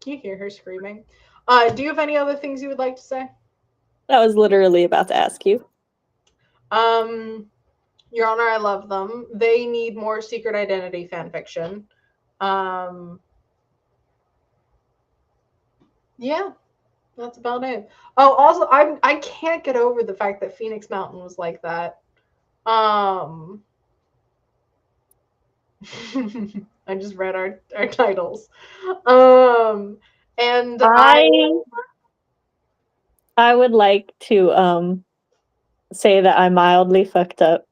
you hear her screaming? Do you have any other things you would like to say? I was literally about to ask you. Your Honor, I love them. They need more Secret Identity fanfiction. Yeah, that's about it. Oh, also, I can't get over the fact that Phoenix Mountain was like that. I just read our titles. And I would like to say that I mildly fucked up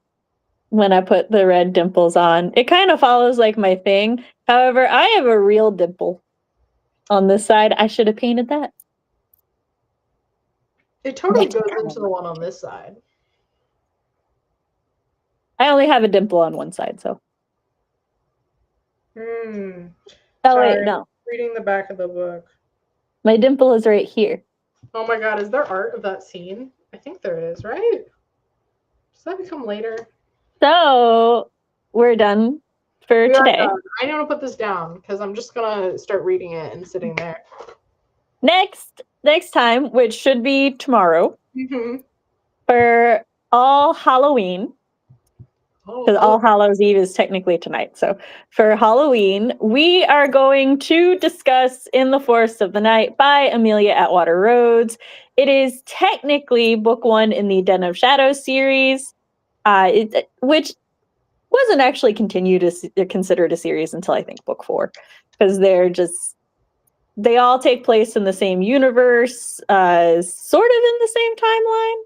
when I put the red dimples on. It kind of follows like my thing. However, I have a real dimple on this side. I should have painted that. It totally goes into the one on this side. I only have a dimple on one side, so. Oh, Sorry, wait, no. Reading the back of the book. My dimple is right here. Oh my god, is there art of that scene? I think there is, right? Does that come later? So, we're done for today. I know to put this down because I'm just gonna start reading it and sitting there. Next time, which should be tomorrow, for All Halloween, because All Hallows Eve is technically tonight. So for Halloween, we are going to discuss In the Forest of the Night by Amelia Atwater Rhodes. It is technically book 1 in the Den of Shadows series, which wasn't actually considered a series until I think book 4, because they all take place in the same universe, sort of in the same timeline,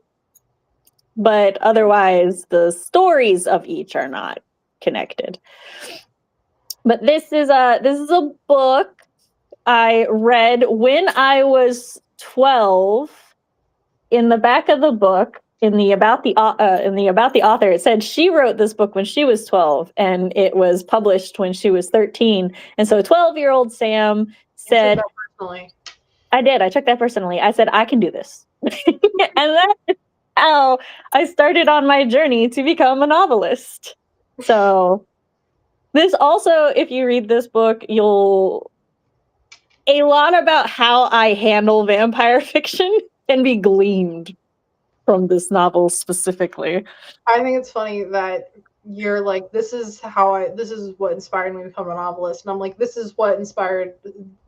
but otherwise the stories of each are not connected. But this is a book I read when I was 12. In the back of the book, in the about the author, it said she wrote this book when she was 12 and it was published when she was 13. And so 12-year-old Sam said, I did. I took that personally. I said, I can do this. And that's how I started on my journey to become a novelist. So this also, if you read this book, a lot about how I handle vampire fiction can be gleaned from this novel specifically. I think it's funny that you're like, this is what inspired me to become a novelist. And I'm like, this is what inspired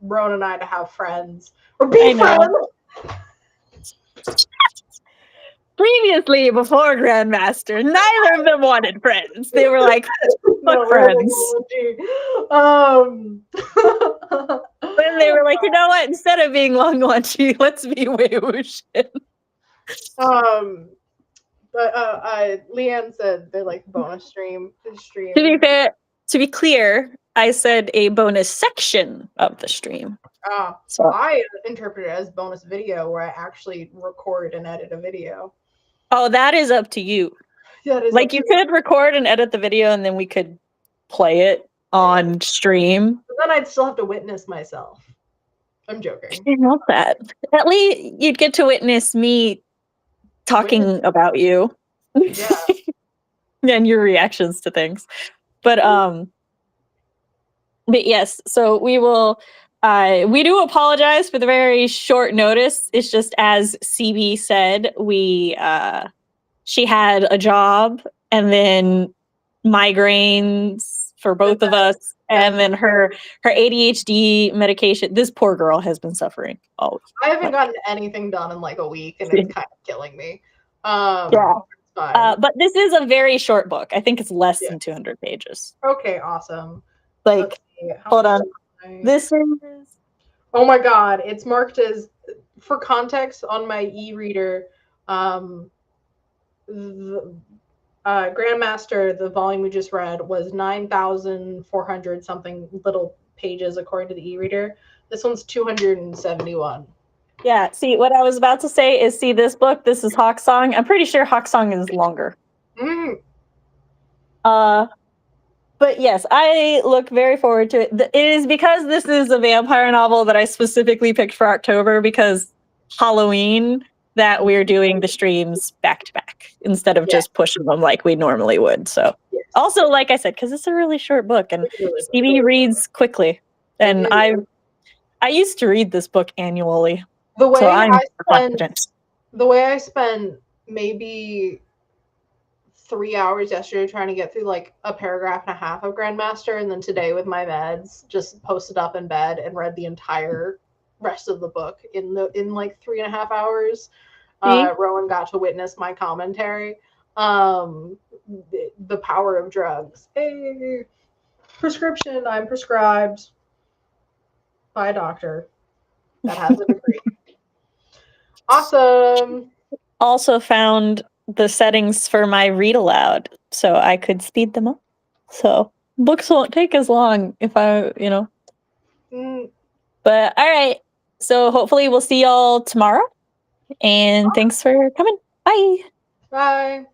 Rowan and I to have friends. Or be friends! Previously, before Grandmaster, neither of them wanted friends. They were like, fuck friends. Then they were like, you know what? Instead of being Long Lunchy, let's be Wei Wuxian. But Leanne said they like bonus stream. To be clear, I said a bonus section of the stream. So I interpret it as bonus video where I actually record and edit a video. Oh, that is up to you. Yeah, like you could record and edit the video and then we could play it on stream. But then I'd still have to witness myself. I'm joking. I love that. At least you'd get to witness me talking about you. Yeah. And your reactions to things. But yes, so we will we do apologize for the very short notice. It's just as CB said, she had a job and then migraines for both of us, and then her ADHD medication. This poor girl has been suffering. I haven't gotten anything done in like a week, and it's kind of killing me. Yeah. But this is a very short book. I think it's less than 200 pages. Okay, awesome. Like, hold on. This is... Oh my god, it's marked as, for context, on my e-reader, Grandmaster, the volume we just read, was 9,400 something little pages according to the e-reader. This one's 271. Yeah, see, what I was about to say is, see this book, this is Hawk Song. I'm pretty sure Hawk Song is longer. But yes, I look very forward to it. It is because this is a vampire novel that I specifically picked for October, because Halloween, that we're doing the streams back to back instead of just pushing them like we normally would. So also, like I said, because it's a really short book and Stevie reads quickly. And I used to read this book annually. The way I spent maybe 3 hours yesterday trying to get through like a paragraph and a half of Grandmaster, and then today with my meds just posted up in bed and read the entire rest of the book in like 3.5 hours. Rowan got to witness my commentary. The power of drugs. Hey, prescription. I'm prescribed by a doctor that has a degree. Awesome. Also found the settings for my read aloud so I could speed them up. So books won't take as long if I, But all right. So hopefully we'll see y'all tomorrow. And thanks for coming. Bye. Bye.